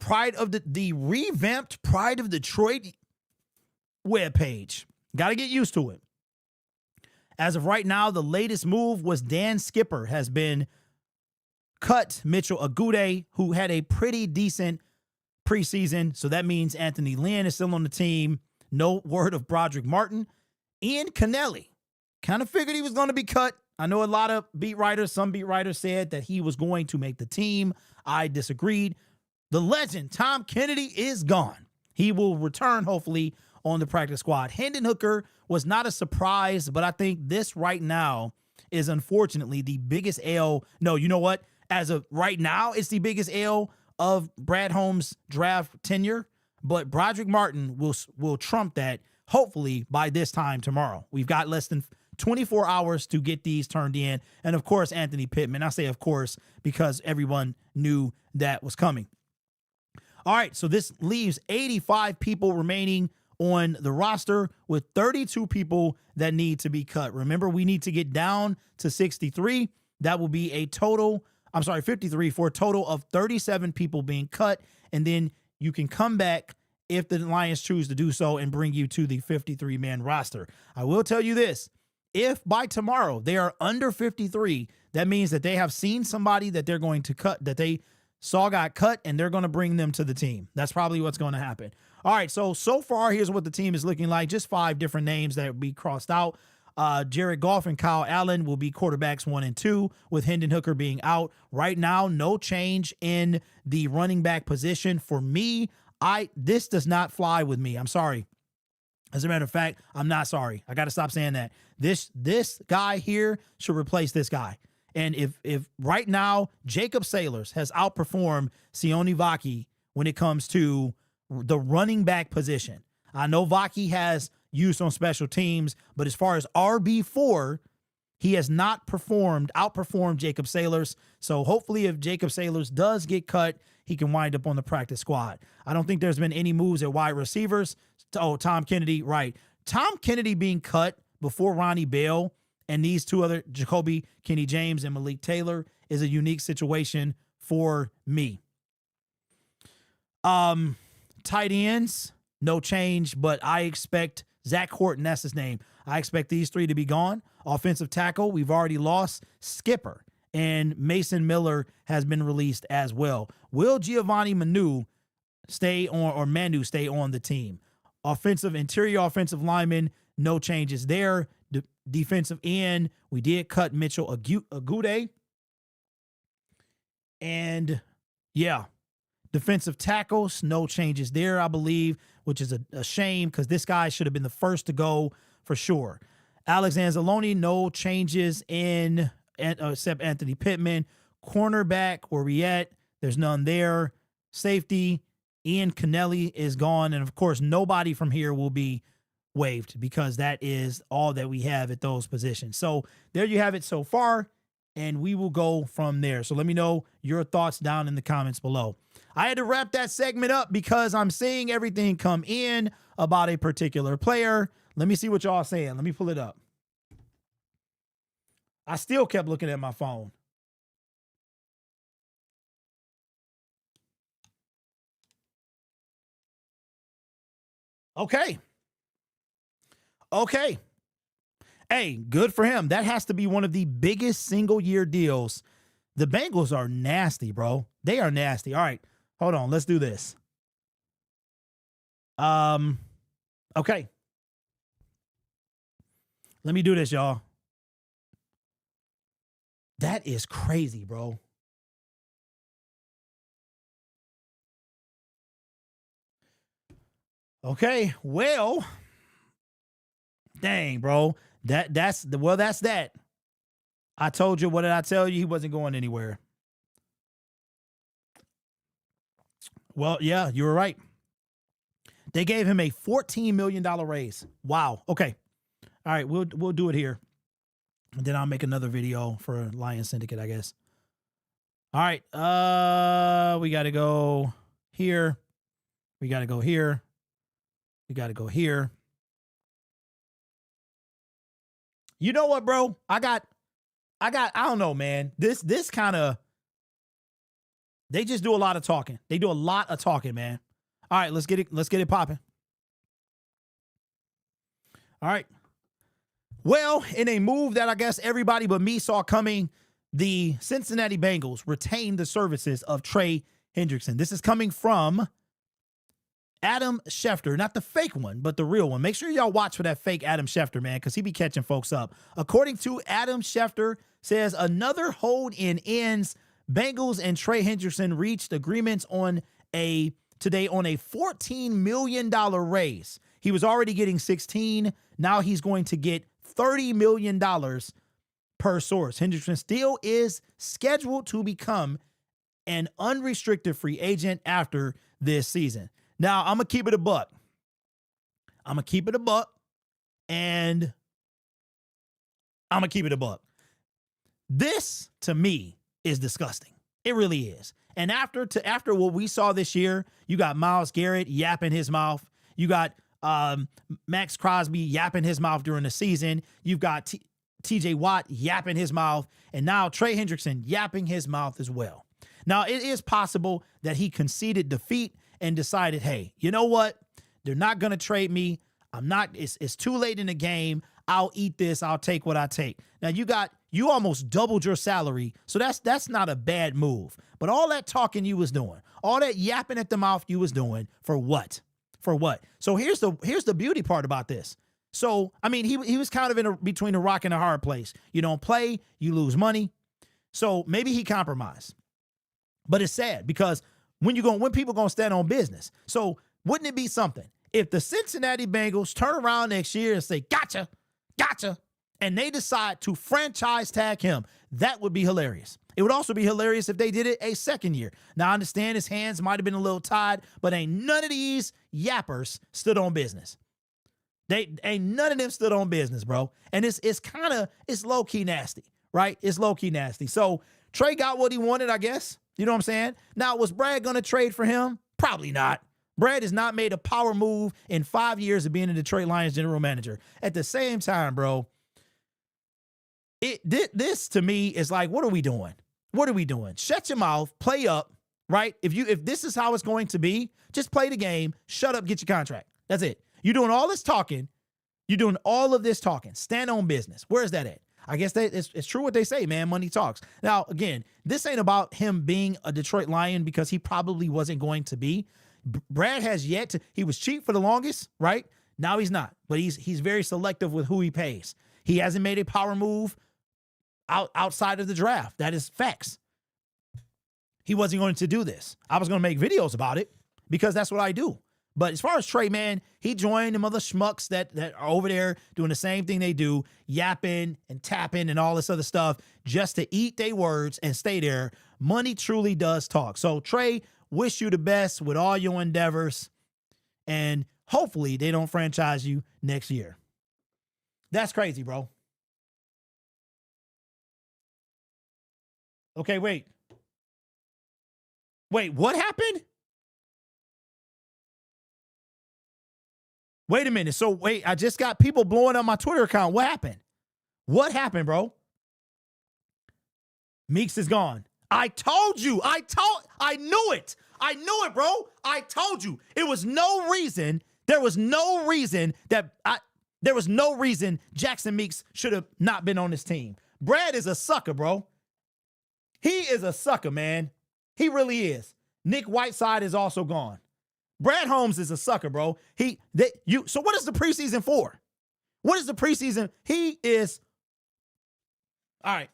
revamped Pride of Detroit webpage. Got to get used to it. As of right now, the latest move was Dan Skipper has been cut. Mitchell Agude, who had a pretty decent preseason. So that means Anthony Lynn is still on the team. No word of Broderick Martin. Ian Cannelli, kind of figured he was going to be cut. I know a lot of some beat writers said that he was going to make the team. I disagreed. The legend, Tom Kennedy, is gone. He will return, hopefully, on the practice squad. Hendon Hooker was not a surprise, but I think this right now is unfortunately the biggest L. No, you know what? As of right now, it's the biggest L of Brad Holmes' draft tenure, but Broderick Martin will trump that, hopefully, by this time tomorrow. We've got less than 24 hours to get these turned in. And, of course, Anthony Pittman. I say, of course, because everyone knew that was coming. All right, so this leaves 85 people remaining on the roster with 32 people that need to be cut. Remember, we need to get down to 63. That will be 53 for a total of 37 people being cut. And then you can come back if the Lions choose to do so and bring you to the 53-man roster. I will tell you this. If by tomorrow they are under 53, that means that they have seen somebody that they're going to cut, that they saw got cut, and they're going to bring them to the team. That's probably what's going to happen. All right, so far, here's what the team is looking like. Just 5 different names that will be crossed out. Jared Goff and Kyle Allen will be quarterbacks 1 and 2, with Hendon Hooker being out. Right now, no change in the running back position. For me, this does not fly with me. I'm sorry. As a matter of fact, I'm not sorry. I got to stop saying that. This guy here should replace this guy. And if right now Jacob Sailors has outperformed Sione Vaki when it comes to the running back position. I know Vaki has use on special teams, but as far as RB4, he has not outperformed Jacob Sailors. So hopefully if Jacob Sailors does get cut, he can wind up on the practice squad. I don't think there's been any moves at wide receivers. Oh, Tom Kennedy, right. Tom Kennedy being cut before Ronnie Bell and these two other, Jacoby, Kenny James, and Malik Taylor, is a unique situation for me. Tight ends, no change, but I expect Zach Horton, that's his name. I expect these 3 to be gone. Offensive tackle, we've already lost Skipper, and Mason Miller has been released as well. Will Giovanni Manu stay on the team? Interior offensive lineman, no changes there. Defensive end, we did cut Mitchell Agude. And yeah, defensive tackles, no changes there, I believe, which is a shame because this guy should have been the first to go for sure. Alex Anzalone, no changes except Anthony Pittman. Cornerback, where we at? There's none there. Safety, Ian Cannelli is gone. And of course, nobody from here will be waived because that is all that we have at those positions. So there you have it so far, and we will go from there. So let me know your thoughts down in the comments below. I had to wrap that segment up because I'm seeing everything come in about a particular player. Let me see what y'all saying. Let me pull it up. I still kept looking at my phone. Okay. Hey, good for him. That has to be one of the biggest single-year deals. The Bengals are nasty, bro. They are nasty. All right, hold on. Let's do this. Okay. Let me do this, y'all. That is crazy, bro. Okay, well, dang, bro. That's that. I told you, what did I tell you? He wasn't going anywhere. Well, yeah, you were right. They gave him a $14 million raise. Wow. Okay. All right, we'll do it here. And then I'll make another video for Lion Syndicate, I guess. All right. We got to go here. We got to go here. We got to go here. You know what, bro? I don't know, man. This kind of, they just do a lot of talking. They do a lot of talking, man. All right, let's get it popping. All right. Well, in a move that I guess everybody but me saw coming, the Cincinnati Bengals retained the services of Trey Hendrickson. This is coming from Adam Schefter, not the fake one, but the real one. Make sure y'all watch for that fake Adam Schefter, man, because he be catching folks up. According to Adam Schefter, says another hold in ends. Bengals and Trey Hendrickson reached agreements today on a $14 million raise. He was already getting 16. Now he's going to get $30 million per source. Hendrickson still is scheduled to become an unrestricted free agent after this season. Now, I'm going to keep it a buck. And I'm going to keep it a buck. This, to me, is disgusting. It really is. And after what we saw this year, you got Myles Garrett yapping his mouth. You got Max Crosby yapping his mouth during the season. You've got TJ Watt yapping his mouth. And now Trey Hendrickson yapping his mouth as well. Now, it is possible that he conceded defeat and decided, hey, you know what? They're not going to trade me. It's too late in the game. I'll eat this. I'll take what I take. Now, you almost doubled your salary, so that's not a bad move. But all that talking you was doing, all that yapping at the mouth you was doing, for what? For what? So here's the beauty part about this. So, I mean, he was kind of between a rock and a hard place. You don't play, you lose money. So maybe he compromised. But it's sad because when people gonna stand on business. So wouldn't it be something if the Cincinnati Bengals turn around next year and say, gotcha, and they decide to franchise tag him? That would be hilarious. It would also be hilarious if they did it a second year. Now, I understand his hands might have been a little tied, but ain't none of these yappers stood on business. None of them stood on business, bro. And it's low-key nasty, right? It's low-key nasty. So Trey got what he wanted, I guess. You know what I'm saying? Now, was Brad going to trade for him? Probably not. Brad has not made a power move in 5 years of being a Detroit Lions general manager. At the same time, bro, this to me is like, what are we doing? What are we doing? Shut your mouth, play up, right? If this is how it's going to be, just play the game, shut up, get your contract. That's it. You're doing all this talking. You're doing all of this talking. Stand on business. Where is that at? I guess it's true what they say, man. Money talks. Now, again, this ain't about him being a Detroit Lion because he probably wasn't going to be. Brad has yet to. He was cheap for the longest, right? Now he's not, but he's very selective with who he pays. He hasn't made a power move outside of the draft. That is facts. He wasn't going to do this. I was going to make videos about it because that's what I do. But as far as Trey, man, he joined them other schmucks that are over there doing the same thing they do, yapping and tapping and all this other stuff just to eat their words and stay there. Money truly does talk. So, Trey, wish you the best with all your endeavors, and hopefully they don't franchise you next year. That's crazy, bro. Okay, wait. Wait, what happened? Wait a minute. So, wait, I just got people blowing up my Twitter account. What happened? What happened, bro? Meeks is gone. I told you. I knew it. I knew it, bro. I told you. There was no reason Jackson Meeks should have not been on this team. Brad is a sucker, bro. He is a sucker, man. He really is. Nick Whiteside is also gone. Brad Holmes is a sucker, bro. So what is the preseason for? What is the preseason? He is. All right.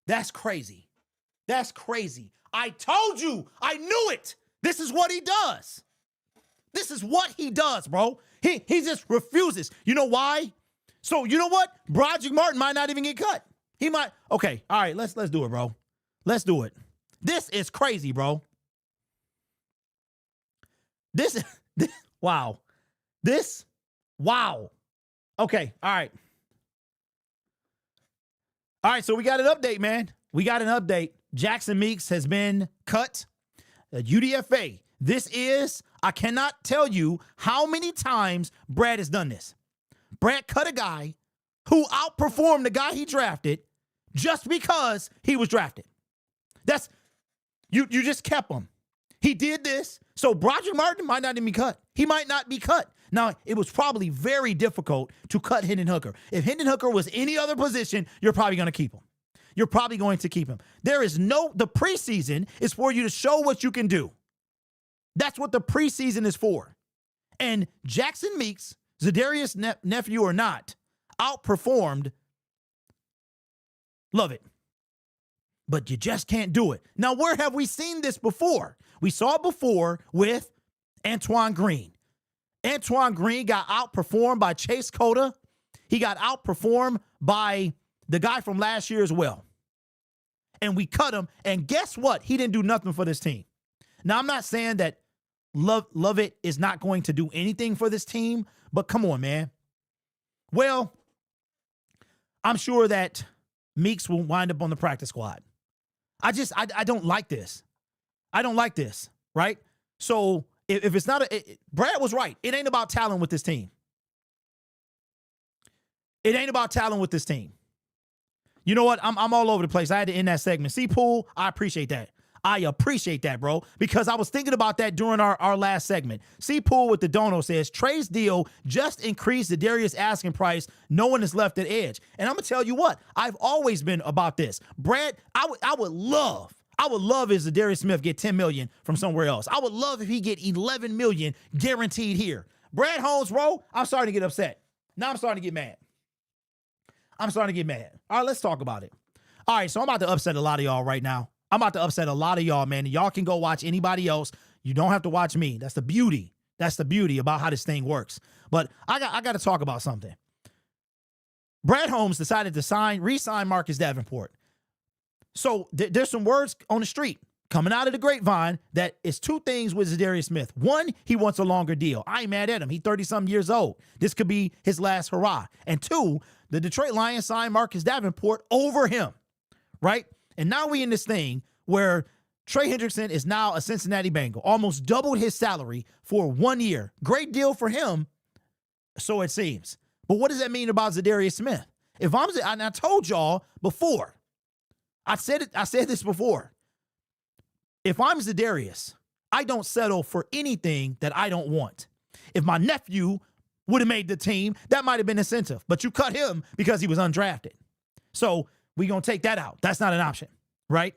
That's crazy. That's crazy. I told you. I knew it. This is what he does. This is what he does, bro. He just refuses. You know why? So you know what? Broderick Martin might not even get cut. He might. Okay, all right, let's do it, bro. Let's do it. This is crazy, bro. This wow. Wow. Okay, all right. All right, so we got an update, man. We got an update. Jackson Meeks has been cut. UDFA. This is, I cannot tell you how many times Brad has done this. Brad cut a guy who outperformed the guy he drafted just because he was drafted. That's, you just kept him. He did this. So Broderick Martin might not even be cut. He might not be cut. Now, it was probably very difficult to cut Hendon Hooker. If Hendon Hooker was any other position, you're probably going to keep him. You're probably going to keep him. The preseason is for you to show what you can do. That's what the preseason is for. And Jackson Meeks, Zadarius' nephew or not, outperformed. Love it. But you just can't do it. Now, where have we seen this before? We saw it before with Antoine Green. Antoine Green got outperformed by Chase Cota. He got outperformed by the guy from last year as well. And we cut him. And guess what? He didn't do nothing for this team. Now, I'm not saying that Lovett is not going to do anything for this team, but come on, man. Well, I'm sure that Meeks will wind up on the practice squad. I don't like this. I don't like this, right? So if it's not Brad was right. It ain't about talent with this team. It ain't about talent with this team. You know what? I'm all over the place. I had to end that segment. See, Pool, I appreciate that. I appreciate that, bro, because I was thinking about that during our last segment. See, Pool with the dono says, Trey's deal just increased the Darius asking price. No one is left at edge. And I'm going to tell you what, I've always been about this. Brad, I would love if Zadarius Smith get $10 million from somewhere else. I would love if he get $11 million guaranteed here. Brad Holmes, bro, I'm starting to get upset. Now I'm starting to get mad. All right, let's talk about it. All right, so I'm about to upset a lot of y'all right now. I'm about to upset a lot of y'all, man. Y'all can go watch anybody else. You don't have to watch me. That's the beauty. That's the beauty about how this thing works. But I got to talk about something. Brad Holmes decided to re-sign Marcus Davenport. So there's some words on the street coming out of the grapevine that it's two things with Zadarius Smith. One, he wants a longer deal. I ain't mad at him. He's 30-something years old. This could be his last hurrah. And two, the Detroit Lions signed Marcus Davenport over him, right? And now we in this thing where Trey Hendrickson is now a Cincinnati Bengal, almost doubled his salary for 1 year. Great deal for him, so it seems. But what does that mean about Zadarius Smith? And I told y'all before, I said this before. If I'm Zadarius, I don't settle for anything that I don't want. If my nephew would have made the team, that might have been incentive. But you cut him because he was undrafted. So we're going to take that out. That's not an option, right?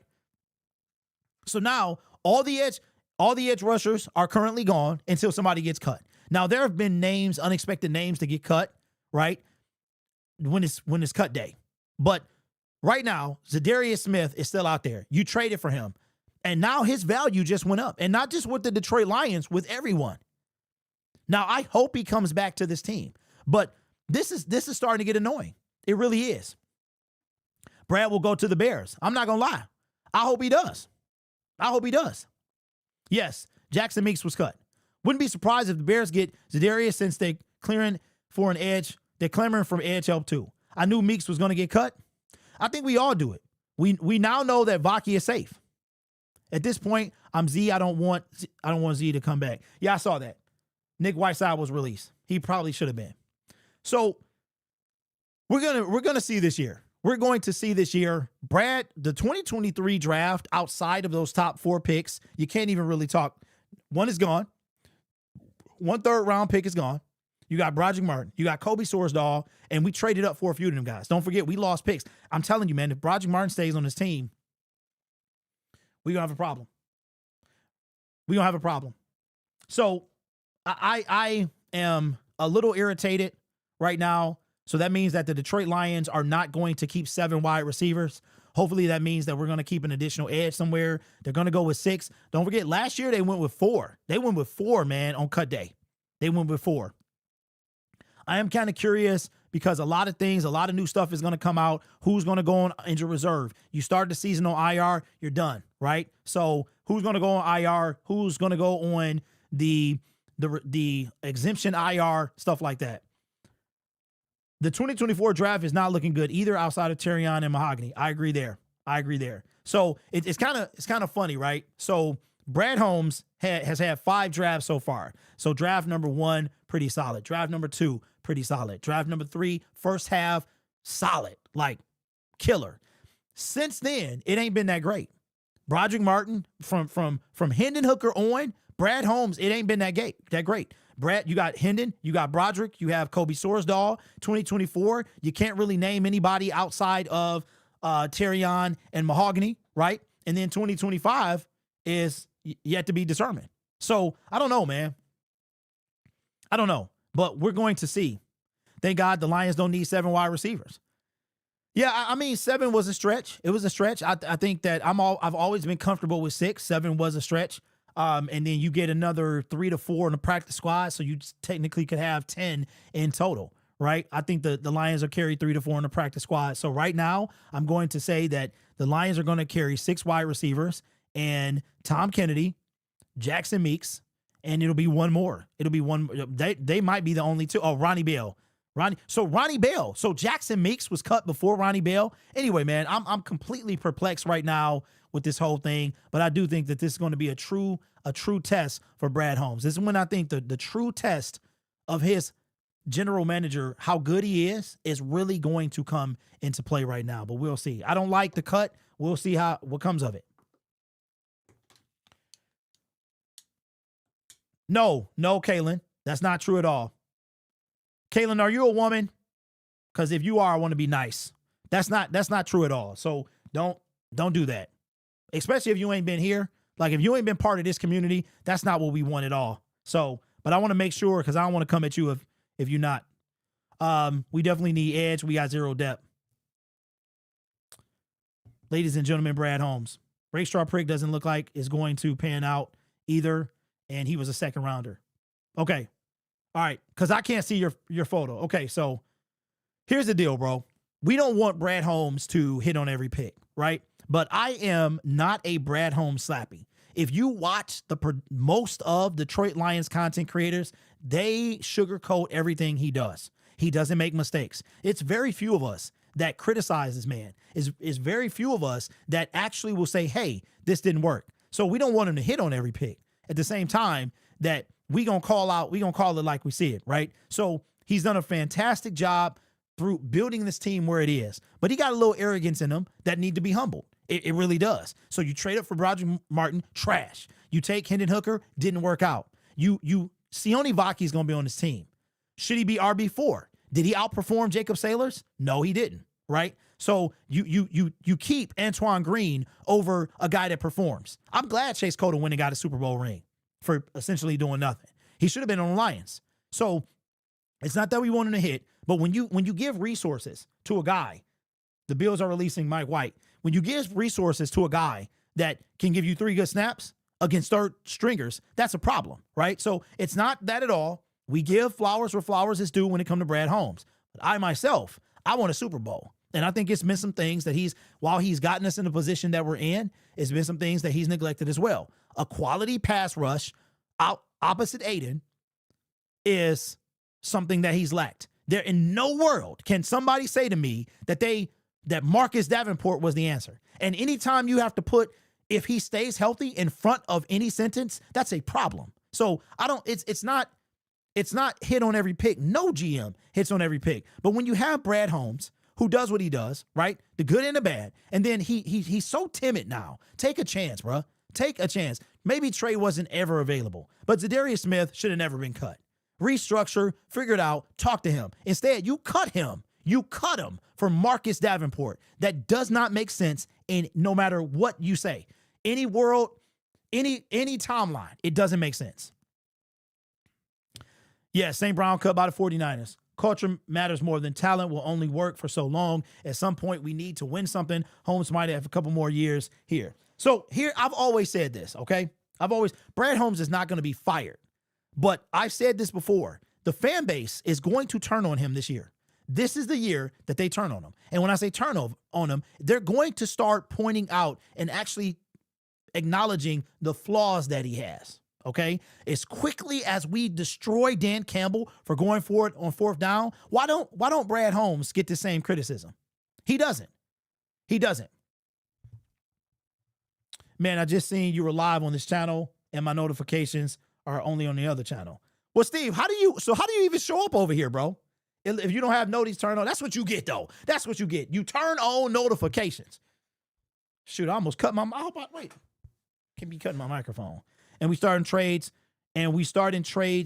So now all the edge rushers are currently gone until somebody gets cut. Now there have been unexpected names to get cut, right? When it's cut day. But right now, Zadarius Smith is still out there. You traded for him. And now his value just went up. And not just with the Detroit Lions, with everyone. Now, I hope he comes back to this team. But this is starting to get annoying. It really is. Brad will go to the Bears. I'm not going to lie. I hope he does. Yes, Jackson Meeks was cut. Wouldn't be surprised if the Bears get Zadarius since they're clearing for an edge. They're clamoring for edge help too. I knew Meeks was going to get cut. I think we all do it. We now know that Vaki is safe. At this point, I'm Z. I don't want Z to come back. Yeah, I saw that. Nick Whiteside was released. He probably should have been. So we're gonna see this year. We're going to see this year, Brad, the 2023 draft outside of those top 4 picks, you can't even really talk. One is gone. 1 third-round pick is gone. You got Broderick Martin. You got Kobe Sorsdahl, and we traded up for a few of them guys. Don't forget, we lost picks. I'm telling you, man, if Broderick Martin stays on this team, we're going to have a problem. So I am a little irritated right now. So that means that the Detroit Lions are not going to keep 7 wide receivers. Hopefully that means that we're going to keep an additional edge somewhere. They're going to go with 6. Don't forget, last year they went with 4. They went with 4, man, on cut day. They went with 4. I am kind of curious. because a lot of new stuff is going to come out. Who's going to go on injured reserve? You start the season on IR, you're done, right? So who's going to go on IR? Who's going to go on the exemption IR, stuff like that. The 2024 draft is not looking good either outside of Terrion and Mahogany. I agree there. So it's kind of funny, right? So Brad Holmes has had 5 drafts so far. So draft number 1, pretty solid. Draft number 2, pretty solid. Draft number 3, first half, solid, like killer. Since then, it ain't been that great. Broderick Martin from Hendon Hooker on, Brad Holmes, it ain't been that great. Brad, you got Hendon, you got Broderick, you have Kobe Sorsdahl. 2024, you can't really name anybody outside of Terrion and Mahogany, right? And then 2025 is yet to be determined. So I don't know, man. I don't know, but we're going to see. Thank God the Lions don't need 7 wide receivers. Yeah, I mean, 7 was a stretch. It was a stretch. I think that I've always been comfortable with 6. 7 was a stretch. And then you get another 3 to 4 in the practice squad, so you technically could have 10 in total, right? I think the Lions are carry 3 to 4 in the practice squad. So right now, I'm going to say that the Lions are going to carry 6 wide receivers and Tom Kennedy, Jackson Meeks, and it'll be one more. It'll be one. They might be the only 2. Oh, Ronnie Bell. Ronnie Bell. So Jackson Meeks was cut before Ronnie Bell. Anyway, man, I'm completely perplexed right now with this whole thing, but I do think that this is going to be a true test for Brad Holmes. This is when I think the true test of his general manager, how good he is really going to come into play right now. But we'll see. I don't like the cut. We'll see what comes of it. No, Kaylin, that's not true at all. Kaylin, are you a woman? Because if you are, I want to be nice. That's not true at all. So don't do that. Especially if you ain't been here. Like if you ain't been part of this community, that's not what we want at all. So, but I want to make sure, because I don't want to come at you if you're not. We definitely need edge. We got 0 depth. Ladies and gentlemen, Brad Holmes. Rakestraw Prick doesn't look like it's going to pan out either, and he was a 2nd rounder. Okay. All right, because I can't see your photo. Okay, so here's the deal, bro. We don't want Brad Holmes to hit on every pick, right? But I am not a Brad Holmes slappy. If you watch most of Detroit Lions content creators, they sugarcoat everything he does. He doesn't make mistakes. It's very few of us that criticize this man. It's very few of us that actually will say, hey, this didn't work. So we don't want him to hit on every pick. At the same time, that we gonna call it like we see it, right? So he's done a fantastic job through building this team where it is. But he got a little arrogance in him that need to be humbled. It really does. So you trade up for Broderick Martin, trash. You take Hendon Hooker, didn't work out. Sione Vaki is going to be on this team. Should he be RB4? Did he outperform Jacob Sailors? No, he didn't, right? So you keep Antoine Green over a guy that performs. I'm glad Chase Cota went and got a Super Bowl ring for essentially doing nothing. He should have been on the Lions. So it's not that we want him to hit, but when you give resources to a guy, the Bills are releasing Mike White. When you give resources to a guy that can give you 3 good snaps against 3rd stringers, that's a problem, right? So it's not that at all. We give flowers where flowers is due when it comes to Brad Holmes. But I myself, I want a Super Bowl. And I think it's been some things that while he's gotten us in the position that we're in, it's been some things that he's neglected as well. A quality pass rush opposite Aiden is something that he's lacked. There in no world can somebody say to me that Marcus Davenport was the answer. And anytime you have to put, if he stays healthy in front of any sentence, that's a problem. So it's not hit on every pick. No GM hits on every pick. But when you have Brad Holmes, who does what he does, right? The good and the bad. And then he's so timid now. Take a chance, bro. Take a chance. Maybe Trey wasn't ever available, but Zadarius Smith should have never been cut. Restructure, figure it out, talk to him. Instead, you cut him. You cut him for Marcus Davenport. That does not make sense in no matter what you say. Any world, any timeline, it doesn't make sense. Yeah, St. Brown cut by the 49ers. Culture matters more than talent will only work for so long. At some point, we need to win something. Holmes might have a couple more years here. So here, I've always said this, okay? Brad Holmes is not going to be fired. But I've said this before. The fan base is going to turn on him this year. This is the year that they turn on him. And when I say turn on him, they're going to start pointing out and actually acknowledging the flaws that he has. Okay? As quickly as we destroy Dan Campbell for going for it on fourth down, why don't Brad Holmes get the same criticism? He doesn't. He doesn't. Man, I just seen you were live on this channel and my notifications are only on the other channel. Well, Steve, how do you even show up over here, bro? If you don't have notice turned on, that's what you get, though. That's what you get. You turn on notifications. Shoot, I almost cut my, wait. Can be cutting my microphone. And we start in trades,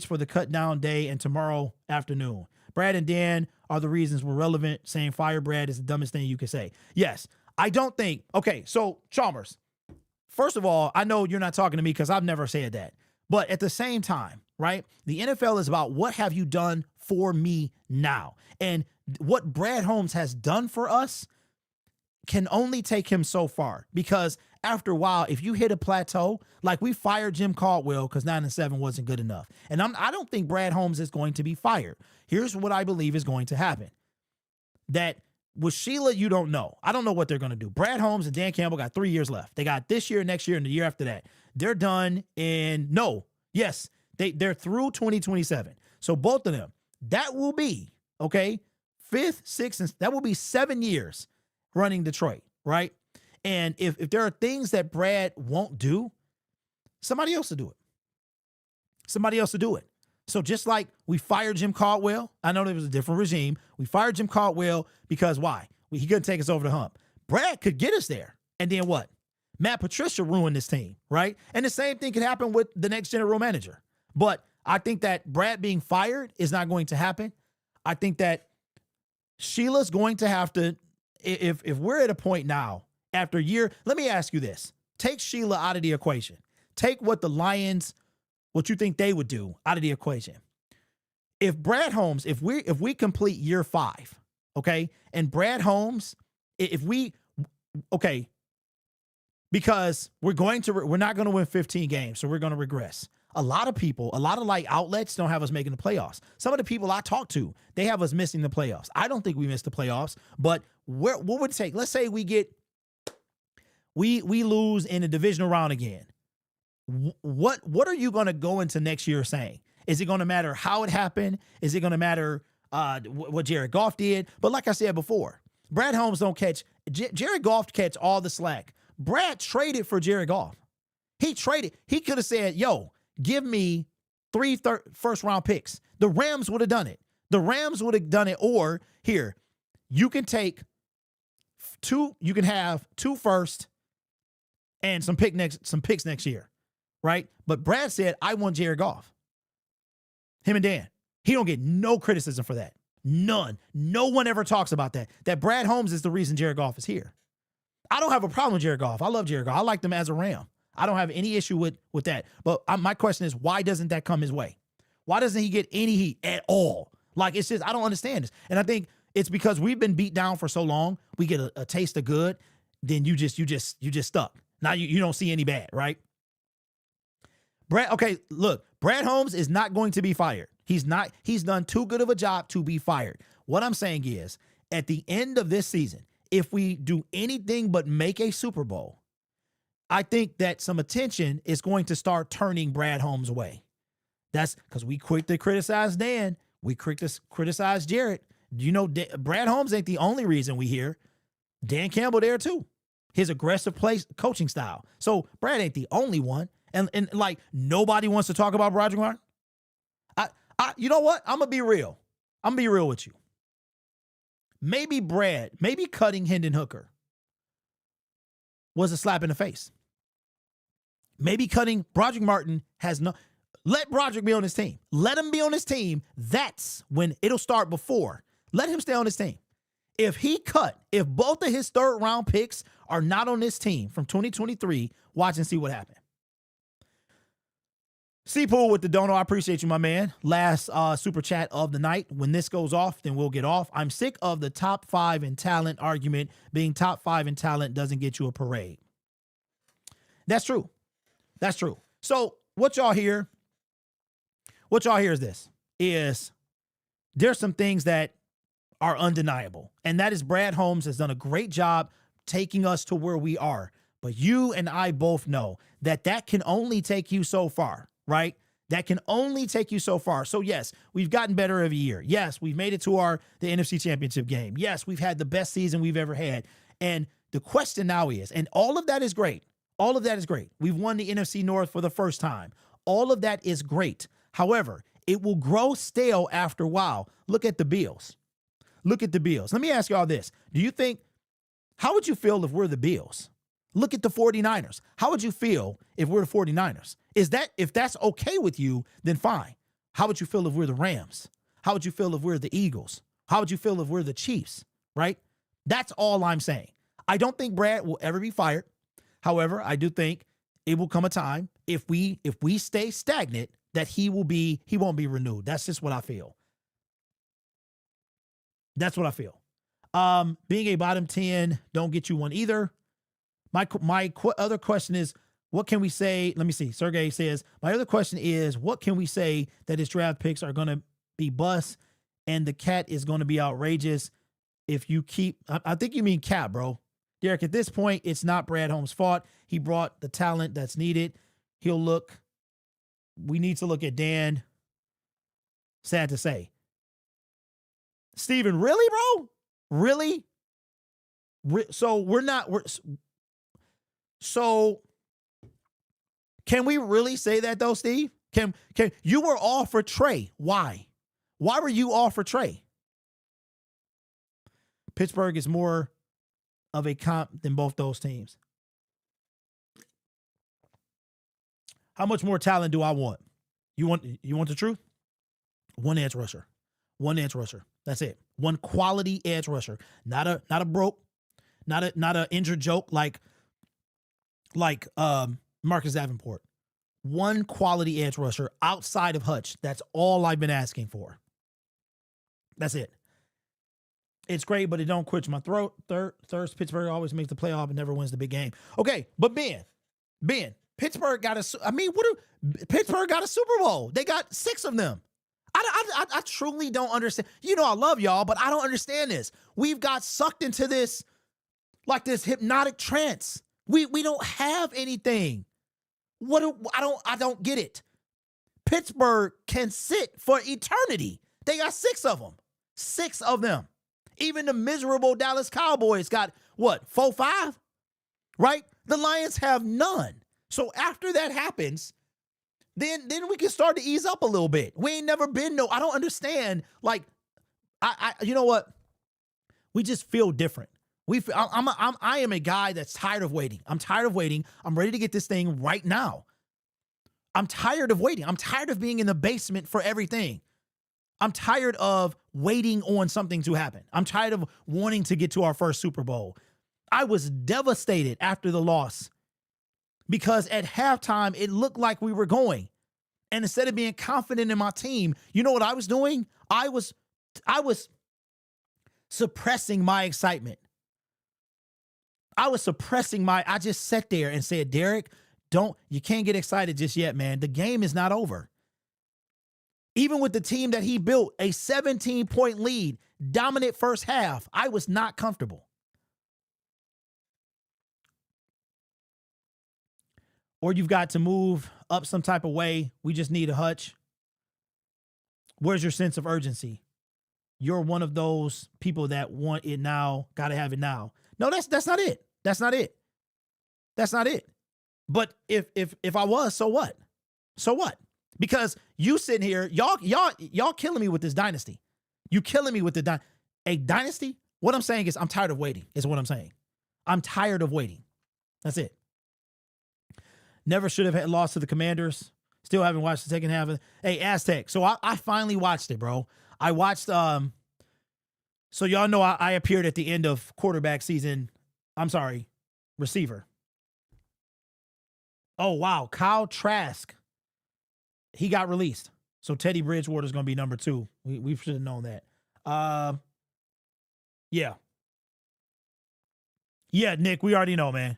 for the cut down day and tomorrow afternoon. Brad and Dan are the reasons we're relevant. Saying fire Brad is the dumbest thing you can say. Yes, I don't think. Okay, so Chalmers, first of all, I know you're not talking to me because I've never said that. But at the same time, right, the NFL is about what have you done for me now? And what Brad Holmes has done for us can only take him so far, because after a while, if you hit a plateau, like we fired Jim Caldwell because 9-7 wasn't good enough. And I don't think Brad Holmes is going to be fired. Here's what I believe is going to happen. That with Sheila, you don't know. I don't know what they're going to do. Brad Holmes and Dan Campbell got 3 years left. They got this year, next year, and the year after that. They're done they're through 2027. So both of them, that will be, okay, 5th, 6th, and that will be 7 years running Detroit, right? And if there are things that Brad won't do, somebody else will do it. Somebody else will do it. So just like we fired Jim Caldwell, I know there was a different regime. We fired Jim Caldwell because why? He couldn't take us over the hump. Brad could get us there. And then what? Matt Patricia ruined this team, right? And the same thing could happen with the next general manager. But I think that Brad being fired is not going to happen. I think that Sheila's going to have to, if we're at a point now, after a year, let me ask you this. Take Sheila out of the equation. Take what the Lions, what you think they would do out of the equation. If Brad Holmes, if we complete year 5, okay, and Brad Holmes, because we're not going to win 15 games, so we're going to regress. A lot of like outlets don't have us making the playoffs. Some of the people I talk to, they have us missing the playoffs. I don't think we missed the playoffs, but what would it take? Let's say we lose in the divisional round again. What are you going to go into next year saying? Is it going to matter how it happened? Is it going to matter what Jared Goff did? But like I said before, Brad Holmes don't catch. Jared Goff catch all the slack. Brad traded for Jared Goff. He traded. He could have said, yo, give me 3 first-round picks. The Rams would have done it. The Rams would have done it. Or here, you can take 2. You can have 2 first and some picks next year, right? But Brad said, I want Jared Goff. Him and Dan. He don't get no criticism for that. None. No one ever talks about that. That Brad Holmes is the reason Jared Goff is here. I don't have a problem with Jared Goff. I love Jared Goff. I like them as a Ram. I don't have any issue with that. But my question is, why doesn't that come his way? Why doesn't he get any heat at all? Like, it's just, I don't understand this. And I think it's because we've been beat down for so long. We get a taste of good. Then you just stuck. Now you don't see any bad, right? Brad Holmes is not going to be fired. He's done too good of a job to be fired. What I'm saying is, at the end of this season, if we do anything but make a Super Bowl, I think that some attention is going to start turning Brad Holmes' way. That's because we quick to criticize Dan. We quick to criticize Jared. You know, Brad Holmes ain't the only reason we hear. Dan Campbell there too. His aggressive coaching style. So Brad ain't the only one. And like, nobody wants to talk about Broderick Martin. You know what? I'm going to be real. I'm going to be real with you. Maybe cutting Hendon Hooker was a slap in the face. Maybe cutting Broderick Martin let Broderick be on his team. Let him be on his team. That's when it'll start before. Let him stay on his team. If both of his 3rd round picks are not on this team from 2023, watch and see what happened. C-Pool with the dono. I appreciate you, my man. Last super chat of the night. When this goes off, then we'll get off. I'm sick of the top 5 in talent argument. Being top 5 in talent doesn't get you a parade. That's true. That's true. So what y'all hear is this. There's some things that are undeniable. And that is Brad Holmes has done a great job taking us to where we are. But you and I both know that that can only take you so far, right? That can only take you so far. So yes, we've gotten better every year. Yes, we've made it to the NFC Championship game. Yes, we've had the best season we've ever had. And the question now is, and all of that is great. All of that is great. We've won the NFC North for the first time. All of that is great. However, it will grow stale after a while. Look at the Bills. Look at the Bills. Let me ask y'all this. How would you feel if we're the Bills? Look at the 49ers. How would you feel if we're the 49ers? If that's okay with you, then fine. How would you feel if we're the Rams? How would you feel if we're the Eagles? How would you feel if we're the Chiefs, right? That's all I'm saying. I don't think Brad will ever be fired. However, I do think it will come a time if we stay stagnant that he won't be renewed. That's just what I feel. That's what I feel. Being a bottom 10 don't get you one either. My other question is, what can we say? Let me see. Sergey says, my other question is, what can we say that his draft picks are going to be bust and the cat is going to be outrageous if you keep, I think you mean cat, bro. Derek, at this point, it's not Brad Holmes' fault. He brought the talent that's needed. We need to look at Dan. Sad to say. Steven, really, bro? Really? So can we really say that though, Steve? Can you were all for Trey? Why? Why were you all for Trey? Pittsburgh is more of a comp than both those teams. How much more talent do I want? You want the truth? One edge rusher. One edge rusher. That's it. One quality edge rusher. Not a broke, not a injured joke like Marcus Davenport. One quality edge rusher outside of Hutch. That's all I've been asking for. That's it. It's great, but it don't quench my throat. Thirst, Pittsburgh always makes the playoff and never wins the big game. Okay, but Ben, Pittsburgh got Pittsburgh got a Super Bowl. They got 6 of them. I truly don't understand. You know I love y'all, but I don't understand this. We've got sucked into this hypnotic trance. We don't have anything. I don't get it. Pittsburgh can sit for eternity. They got 6 of them. 6 of them. Even the miserable Dallas Cowboys got, 4, 5? Right? The Lions have none. So after that happens, then we can start to ease up a little bit. We ain't never been I don't understand. You know what? We just feel different. I am a guy that's tired of waiting. I'm tired of waiting. I'm ready to get this thing right now. I'm tired of waiting. I'm tired of being in the basement for everything. I'm tired of waiting on something to happen. I'm tired of wanting to get to our first Super Bowl. I was devastated after the loss because at halftime, it looked like we were going. And instead of being confident in my team, you know what I was doing? I was suppressing my excitement. I just sat there and said, Derek, you can't get excited just yet, man. The game is not over. Even with the team that he built, a 17-point lead, dominant first half, I was not comfortable. Or you've got to move up some type of way. We just need a Hutch. Where's your sense of urgency? You're one of those people that want it now, got to have it now. No, that's not it. That's not it. That's not it. But if I was, so what? So what? Because you sitting here, y'all killing me with this dynasty. You killing me with a dynasty? What I'm saying is I'm tired of waiting, is what I'm saying. I'm tired of waiting. That's it. Never should have lost to the Commanders. Still haven't watched the second half of Aztec. So I finally watched it, bro. I watched so y'all know I appeared at the end of quarterback season. I'm sorry, receiver. Oh wow, Kyle Trask. He got released. So Teddy Bridgewater is going to be number 2. We should have known that. Yeah. Yeah, Nick, we already know, man.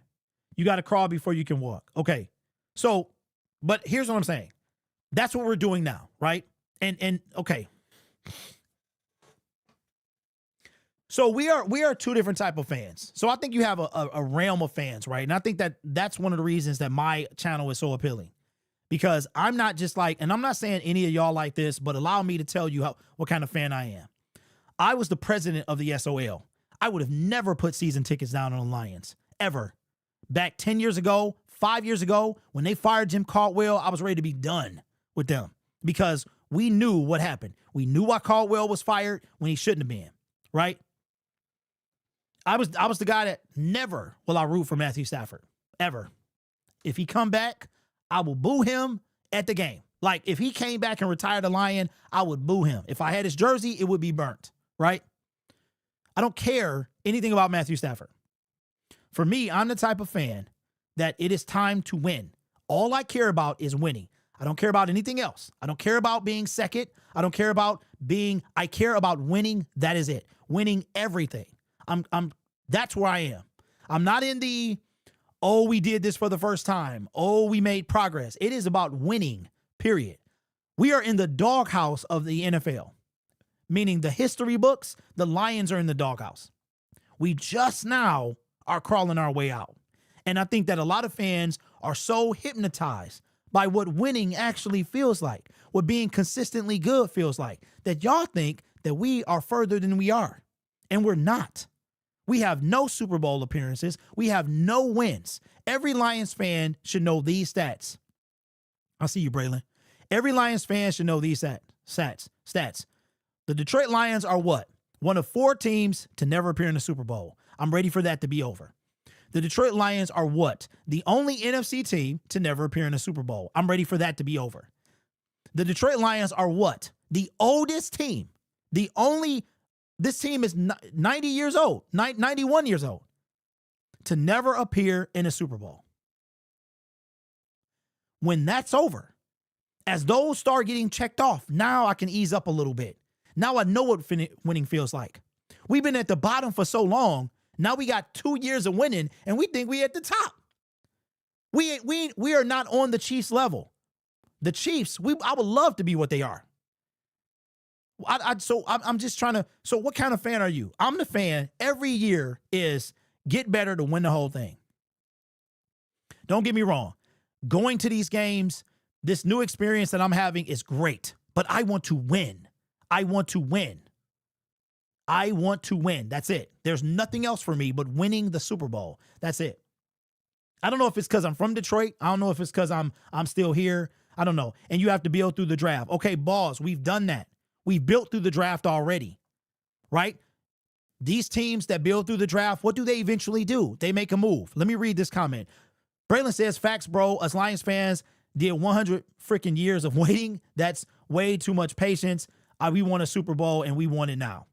You got to crawl before you can walk. Okay. So, but here's what I'm saying. That's what we're doing now, right? And okay. So we are two different type of fans. So I think you have a realm of fans, right? And I think that's one of the reasons that my channel is so appealing, because I'm not just like, and I'm not saying any of y'all like this, but allow me to tell you what kind of fan I am. I was the president of the SOL. I would have never put season tickets down on the Lions, ever. Back 10 years ago, 5 years ago, when they fired Jim Caldwell, I was ready to be done with them because we knew what happened. We knew why Caldwell was fired when he shouldn't have been, right? I was the guy that never will I root for Matthew Stafford, ever. If he come back, I will boo him at the game. Like, if he came back and retired a Lion, I would boo him. If I had his jersey, it would be burnt, right? I don't care anything about Matthew Stafford. For me, I'm the type of fan that it is time to win. All I care about is winning. I don't care about anything else. I don't care about being second. I don't care about I care about winning. That is it. Winning everything. That's where I am. I'm not in the, oh, we did this for the first time. Oh, we made progress. It is about winning, period. We are in the doghouse of the NFL, meaning the history books, the Lions are in the doghouse. We just now are crawling our way out. And I think that a lot of fans are so hypnotized by what winning actually feels like, what being consistently good feels like, that y'all think that we are further than we are. And we're not. We have no Super Bowl appearances. We have no wins. Every Lions fan should know these stats. I see you, Braylon. Every Lions fan should know these stats. The Detroit Lions are what? One of 4 teams to never appear in the Super Bowl. I'm ready for that to be over. The Detroit Lions are what? The only NFC team to never appear in the Super Bowl. I'm ready for that to be over. The Detroit Lions are what? The oldest team. This team is 90 years old, 91 years old, to never appear in a Super Bowl. When that's over, as those start getting checked off, now I can ease up a little bit. Now I know what winning feels like. We've been at the bottom for so long. Now we got 2 years of winning, and we think we at the top. We are not on the Chiefs level. The Chiefs, I would love to be what they are. I'm just trying to. So what kind of fan are you? I'm the fan. Every year is get better to win the whole thing. Don't get me wrong. Going to these games, this new experience that I'm having is great, but I want to win. I want to win. I want to win. That's it. There's nothing else for me but winning the Super Bowl. That's it. I don't know if it's because I'm from Detroit. I don't know if it's because I'm still here. I don't know. And you have to build through the draft. Okay, boss, we've done that. We've built through the draft already, right? These teams that build through the draft, what do they eventually do? They make a move. Let me read this comment. Braylon says, facts, bro. Us Lions fans did 100 freaking years of waiting. That's way too much patience. We won a Super Bowl and we want it now.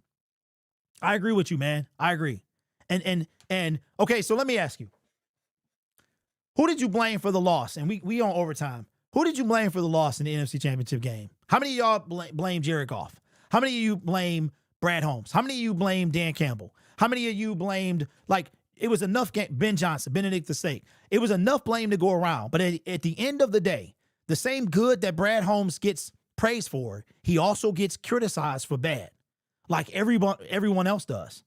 I agree with you, man. I agree. And okay, so let me ask you. Who did you blame for the loss? And we on overtime. Who did you blame for the loss in the NFC Championship game? How many of y'all blame Jared Goff? How many of you blame Brad Holmes? How many of you blame Dan Campbell? How many of you blamed, it was enough, Ben Johnson, Benedict the State. It was enough blame to go around. But at the end of the day, the same good that Brad Holmes gets praised for, he also gets criticized for bad, like everyone else does.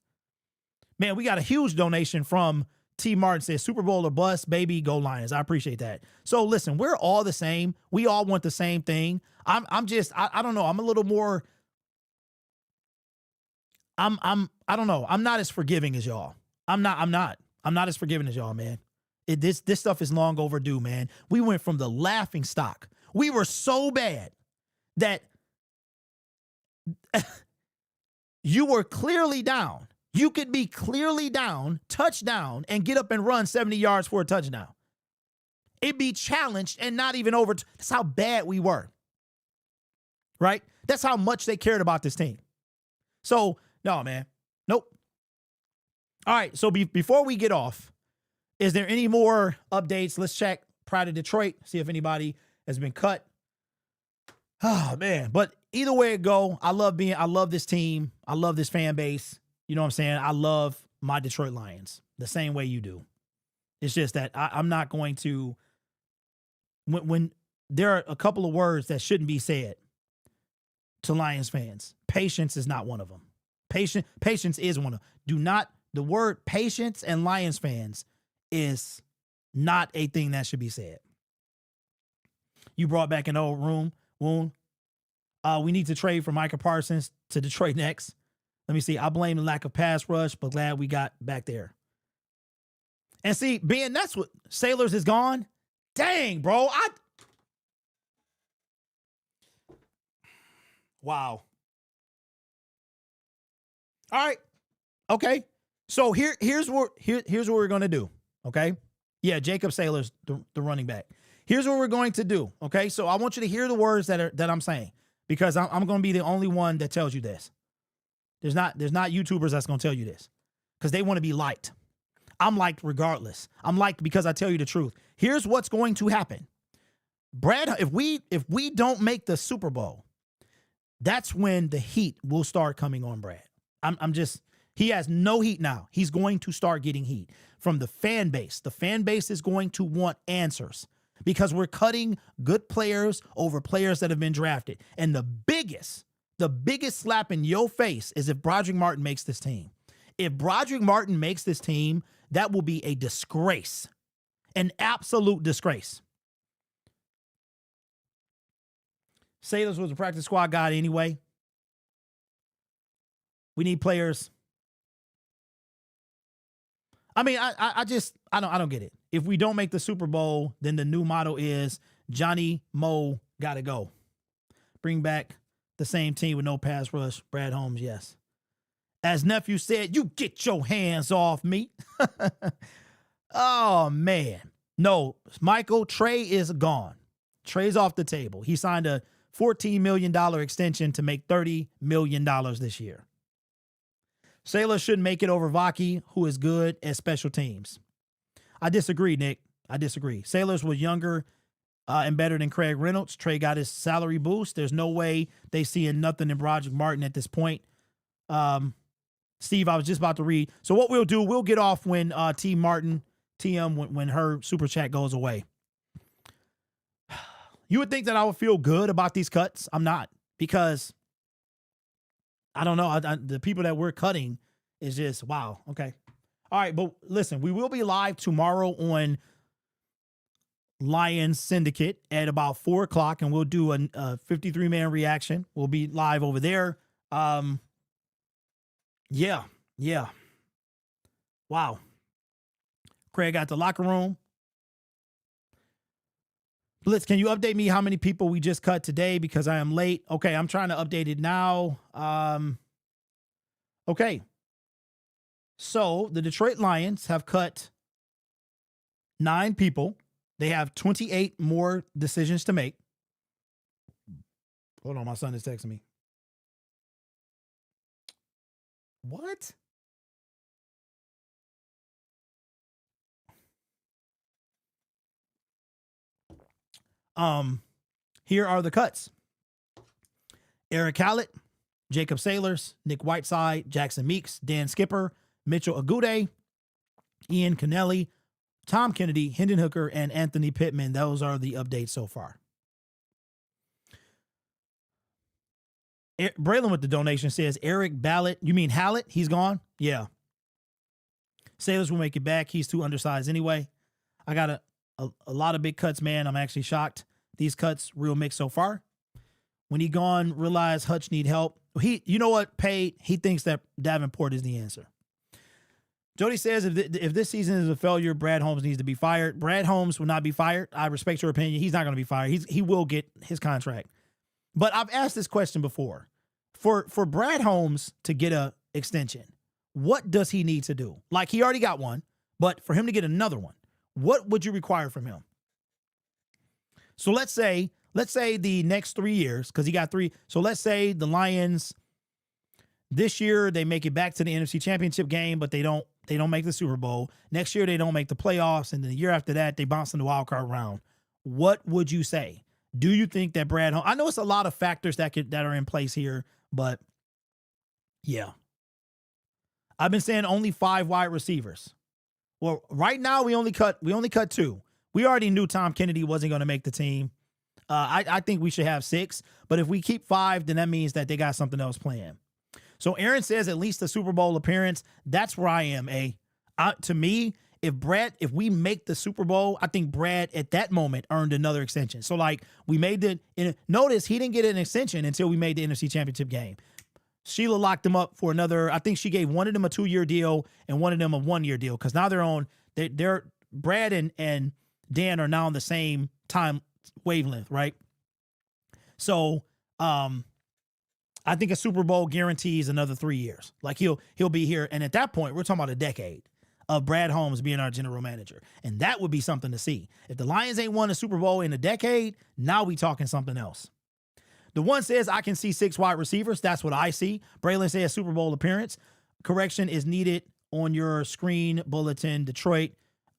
Man, we got a huge donation from T. Martin, says Super Bowl or bust, baby, go Lions. I appreciate that. So listen, we're all the same. We all want the same thing. I don't know. I'm a little more, I don't know. I'm not as forgiving as y'all. I'm not as forgiving as y'all, man. This stuff is long overdue, man. We went from the laughing stock. We were so bad that you were clearly down. You could be clearly down, touchdown, and get up and run 70 yards for a touchdown. It'd be challenged and not even over. That's how bad we were. Right? That's how much they cared about this team. So, no, man. Nope. All right, so before we get off, is there any more updates? Let's check Pride of Detroit, see if anybody has been cut. Oh, man. But either way it go, I love this team. I love this fan base. You know what I'm saying? I love my Detroit Lions the same way you do. It's just that I'm not going to, when there are a couple of words that shouldn't be said to Lions fans, patience is not one of them. Patience is one of. Do not. The word patience and Lions fans is not a thing that should be said. You brought back an old wound. We need to trade for Micah Parsons to Detroit next. Let me see. I blame the lack of pass rush, but glad we got back there. And see, being that's what Sailors is gone. Dang, bro. Wow. All right. Okay. So here's what we're gonna do. Okay. Yeah, Jacob Sailors, the running back. Here's what we're going to do. Okay. So I want you to hear the words that I'm saying, because I'm gonna be the only one that tells you this. There's not YouTubers that's gonna tell you this, because they want to be liked. I'm liked regardless. I'm liked because I tell you the truth. Here's what's going to happen. Brad, if we don't make the Super Bowl, that's when the heat will start coming on Brad. He has no heat now. He's going to start getting heat from the fan base. The fan base is going to want answers, because we're cutting good players over players that have been drafted. And the biggest slap in your face is if Broderick Martin makes this team. If Broderick Martin makes this team, that will be a disgrace, an absolute disgrace. Sailors was a practice squad guy anyway. We need players. I mean, I don't get it. If we don't make the Super Bowl, then the new motto is Johnny Mo gotta go. Bring back the same team with no pass rush. Brad Holmes, yes. As nephew said, you get your hands off me. Oh, man. No, Michael, Trey is gone. Trey's off the table. He signed a $14 million extension to make $30 million this year. Sailor shouldn't make it over Vaki, who is good at special teams. I disagree, Nick. I disagree. Sailors was younger and better than Craig Reynolds. Trey got his salary boost. There's no way they seeing nothing in Broderick Martin at this point. Steve, I was just about to read. So what we'll do, we'll get off when TM, when her super chat goes away. You would think that I would feel good about these cuts. I'm not, because I don't know. The people that we're cutting is just, wow. Okay. All right. But listen, we will be live tomorrow on Lions Syndicate at about 4:00, and we'll do a 53-man reaction. We'll be live over there. Yeah. Wow. Craig got the locker room. Blitz, can you update me how many people we just cut today, because I am late? Okay, I'm trying to update it now. Okay. So the Detroit Lions have cut 9 people. They have 28 more decisions to make. Hold on, my son is texting me. What? Here are the cuts. Eric Hallett, Jacob Sailors, Nick Whiteside, Jackson Meeks, Dan Skipper, Mitchell Agude, Ian Kennelly, Tom Kennedy, Hendon Hooker, and Anthony Pittman. Those are the updates so far. Braylon with the donation says, Eric Ballett. You mean Hallett? He's gone? Yeah. Sailors will make it back. He's too undersized anyway. I got a lot of big cuts, man. I'm actually shocked. These cuts, real mix so far. When he gone, realize Hutch need help. You know what, Pay? He thinks that Davenport is the answer. Jody says, if this season is a failure, Brad Holmes needs to be fired. Brad Holmes will not be fired. I respect your opinion. He's not going to be fired. He will get his contract. But I've asked this question before. For Brad Holmes to get a extension, what does he need to do? Like, he already got one, but for him to get another one, what would you require from him? So let's say the next 3 years, because he got 3. So let's say the Lions this year, they make it back to the NFC Championship game, but they don't make the Super Bowl. Next year, they don't make the playoffs. And then the year after that, they bounce in the wild card round. What would you say? Do you think that Brad Holmes, I know it's a lot of factors that are in place here, but yeah. I've been saying only 5 wide receivers. Well, right now we only cut 2. We already knew Tom Kennedy wasn't going to make the team. I think we should have 6, but if we keep 5, then that means that they got something else planned. So Aaron says at least a Super Bowl appearance. That's where I am. To me, if we make the Super Bowl, I think Brad at that moment earned another extension. So like we made notice he didn't get an extension until we made the NFC Championship game. Sheila locked him up for another. I think she gave one of them a 2-year deal and one of them a 1-year deal because now they're Brad and Dan are now on the same time wavelength, right? So I think a Super Bowl guarantees another 3 years. Like he'll be here, and at that point, we're talking about a decade of Brad Holmes being our general manager, and that would be something to see. If the Lions ain't won a Super Bowl in a decade, now we talking something else. The one says I can see 6 wide receivers. That's what I see. Braylon says Super Bowl appearance. Correction is needed on your screen bulletin. Detroit.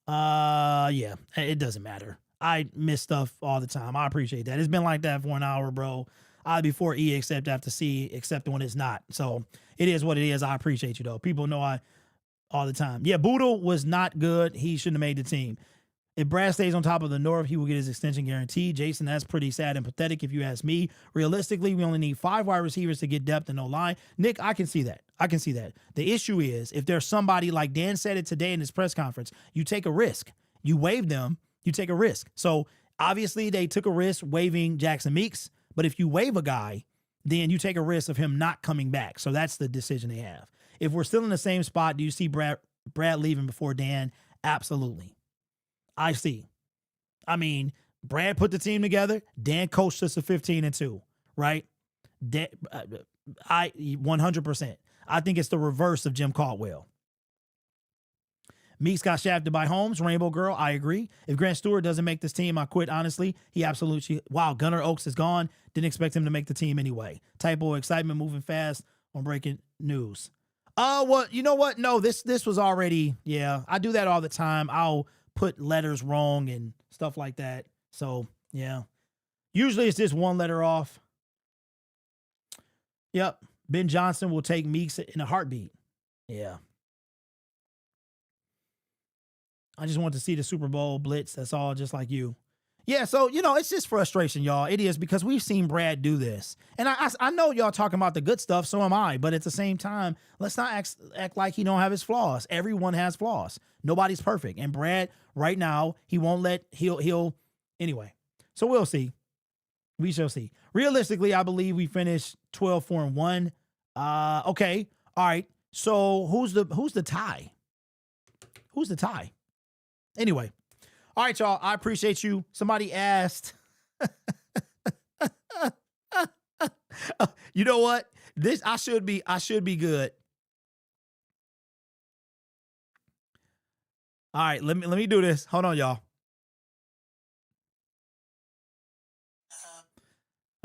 Yeah, it doesn't matter. I miss stuff all the time. I appreciate that. It's been like that for an hour, bro. I before E except after C, except when it's not. So it is what it is. I appreciate you though. People know I all the time. Yeah, Boodle was not good. He shouldn't have made the team. If Brad stays on top of the North, he will get his extension guaranteed. Jason, that's pretty sad and pathetic if you ask me. Realistically, we only need 5 wide receivers to get depth and no line. Nick, I can see that. The issue is if there's somebody like Dan said it today in his press conference, you take a risk. You waive them, you take a risk. So obviously they took a risk waiving Jackson Meeks, but if you waive a guy, then you take a risk of him not coming back. So that's the decision they have. If we're still in the same spot, do you see Brad leaving before Dan? Absolutely. I see. I mean, Brad put the team together. Dan coached us to 15-2, right? I 100%. I think it's the reverse of Jim Caldwell. Meeks got shafted by Holmes, Rainbow Girl. I agree. If Grant Stewart doesn't make this team, I quit, honestly. He absolutely... Wow, Gunnar Oaks is gone. Didn't expect him to make the team anyway. Typo excitement moving fast on breaking news. Well, you know what? No, this was already... Yeah, I do that all the time. I'll put letters wrong and stuff like that. So, yeah. Usually it's just one letter off. Yep. Ben Johnson will take Meeks in a heartbeat. Yeah. I just want to see the Super Bowl blitz. That's all, just like you. Yeah, so, it's just frustration, y'all. It is because we've seen Brad do this. And I know y'all talking about the good stuff, so am I. But at the same time, let's not act like he don't have his flaws. Everyone has flaws. Nobody's perfect. And Brad, right now, he won't he'll anyway. So we'll see. We shall see. Realistically, I believe we finished 12-4-1. Okay. All right. So who's the tie? Who's the tie? Anyway. All right, y'all. I appreciate you. Somebody asked. You know what? I should be good. All right, let me do this. Hold on, y'all.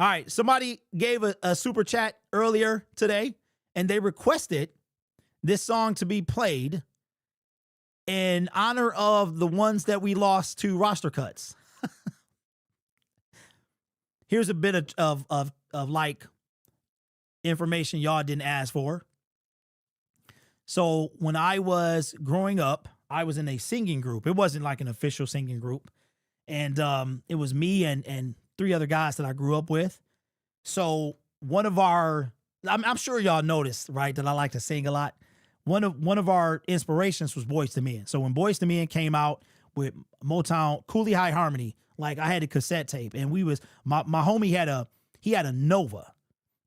All right, somebody gave a super chat earlier today, and they requested this song to be played in honor of the ones that we lost to roster cuts. Here's a bit of like information y'all didn't ask for. So when I was growing up, I was in a singing group. It wasn't like an official singing group. And it was me and 3 other guys that I grew up with. So one of our, I'm sure y'all noticed, right, that I like to sing a lot. One of our inspirations was Boyz II Men. So when Boyz II Men came out with Motown, Kool High Harmony, like I had a cassette tape, and my homie had a Nova,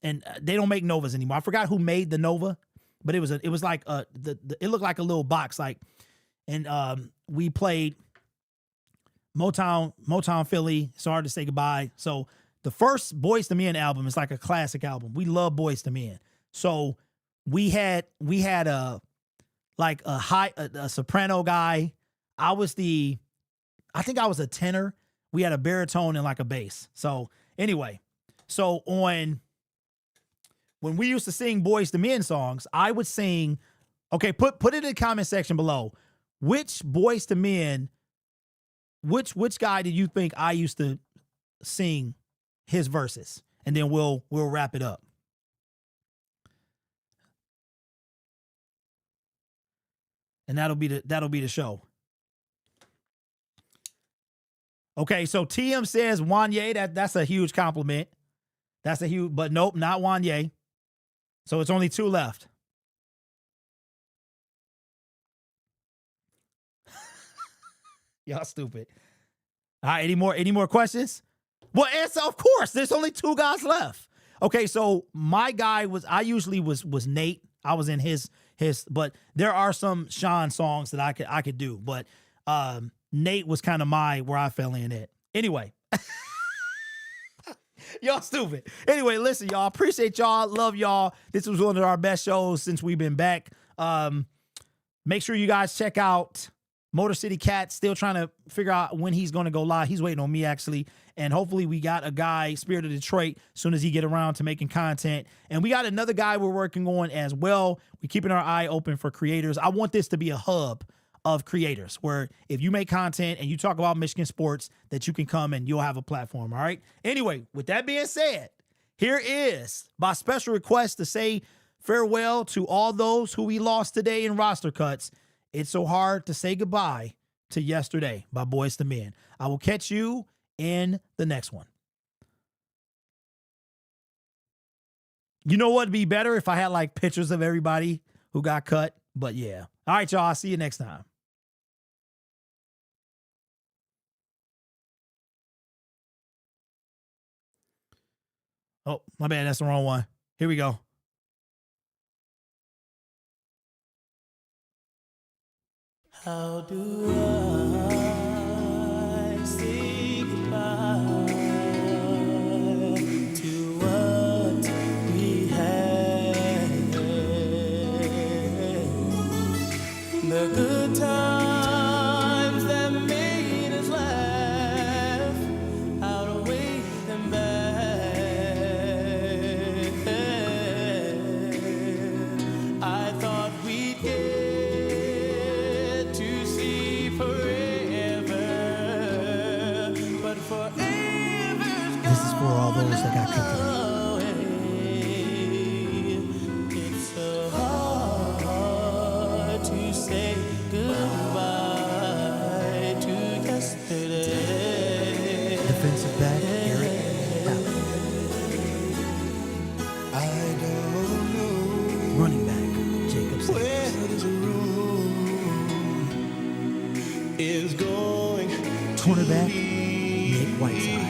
and they don't make Novas anymore. I forgot who made the Nova, but it was like it looked like a little box, like, and we played Motown Philly. It's hard to say goodbye. So the first Boyz II Men album is like a classic album. We love Boyz II Men. So we had a soprano guy. I think I was a tenor. We had a baritone and like a bass. So anyway, when we used to sing Boyz II Men songs, I would sing. Okay, put it in the comment section below. Which Boyz II Men, which guy did you think I used to sing his verses? And then we'll wrap it up. And that'll be the show. Okay, so TM says Wanye. That's a huge compliment. But nope, not Wanye. So it's only 2 left. Y'all stupid. All right, any more questions? Well, answer, of course. There's only 2 guys left. Okay, so my guy I usually was Nate. I was in his, but there are some Sean songs that I could do, but Nate was kind of where I fell in it. Anyway. Y'all stupid. Anyway, listen, y'all. Appreciate y'all. Love y'all. This was one of our best shows since we've been back. Make sure you guys check out Motor City Cat. Still trying to figure out when he's going to go live. He's waiting on me, actually. And hopefully we got a guy, Spirit of Detroit, as soon as he get around to making content. And we got another guy we're working on as well. We're keeping our eye open for creators. I want this to be a hub of creators where if you make content and you talk about Michigan sports, that you can come and you'll have a platform. All right. Anyway, with that being said, here is my special request to say farewell to all those who we lost today in roster cuts. It's so hard to say goodbye to yesterday by Boyz II Men. I will catch you in the next one. You know what'd be better if I had like pictures of everybody who got cut, but yeah. All right, y'all. I'll see you next time. Oh, my bad. That's the wrong one. Here we go. How do I say goodbye to what we had? The good times that made us laugh outweigh them bad. I thought we'd get to see forever, but forever's This is for all those that got cut today. It's so hard to say goodbye to yesterday. Defensive back, Eric Allen. I don't know Running back, Jacob where Sanders. this room is going. Cornerback, Nick Whiteside.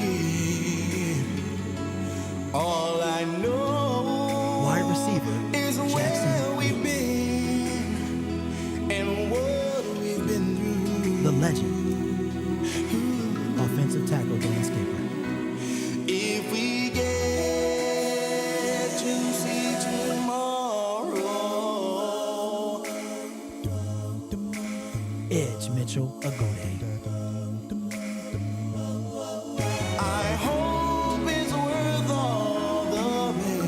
All I know Wide receiver, is Jackson where we've Hill. been and what we've been through. The legend, offensive tackle, Dan Skipper. If we get to see tomorrow, Edge Mitchell Agode. I hope it's worth all the pain.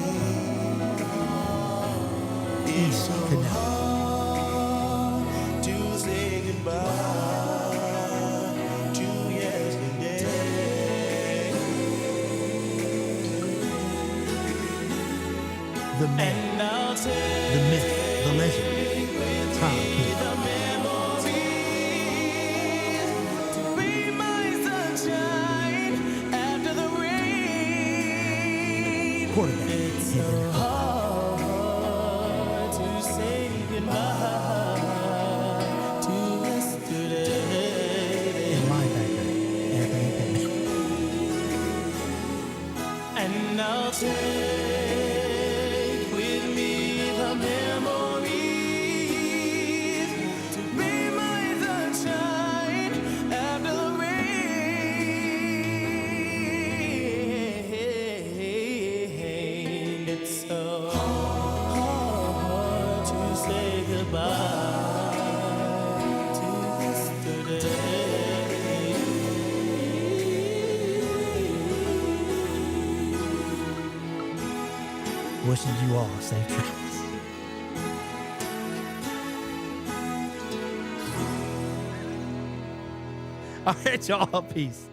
It's so Connell. hard to say goodbye to yesterday. The man, And I'll take the myth, the legend, Tom King. the memories to be my sunshine after the rain. Quarterback, It's so Hendon. hard to say goodbye to yesterday. And linebacker, Anthony Pettit. And I'll take with me the memories to be my sunshine after the rain. It's so hard to say goodbye to yesterday. Wishing you all safe travels. All right, y'all. Peace.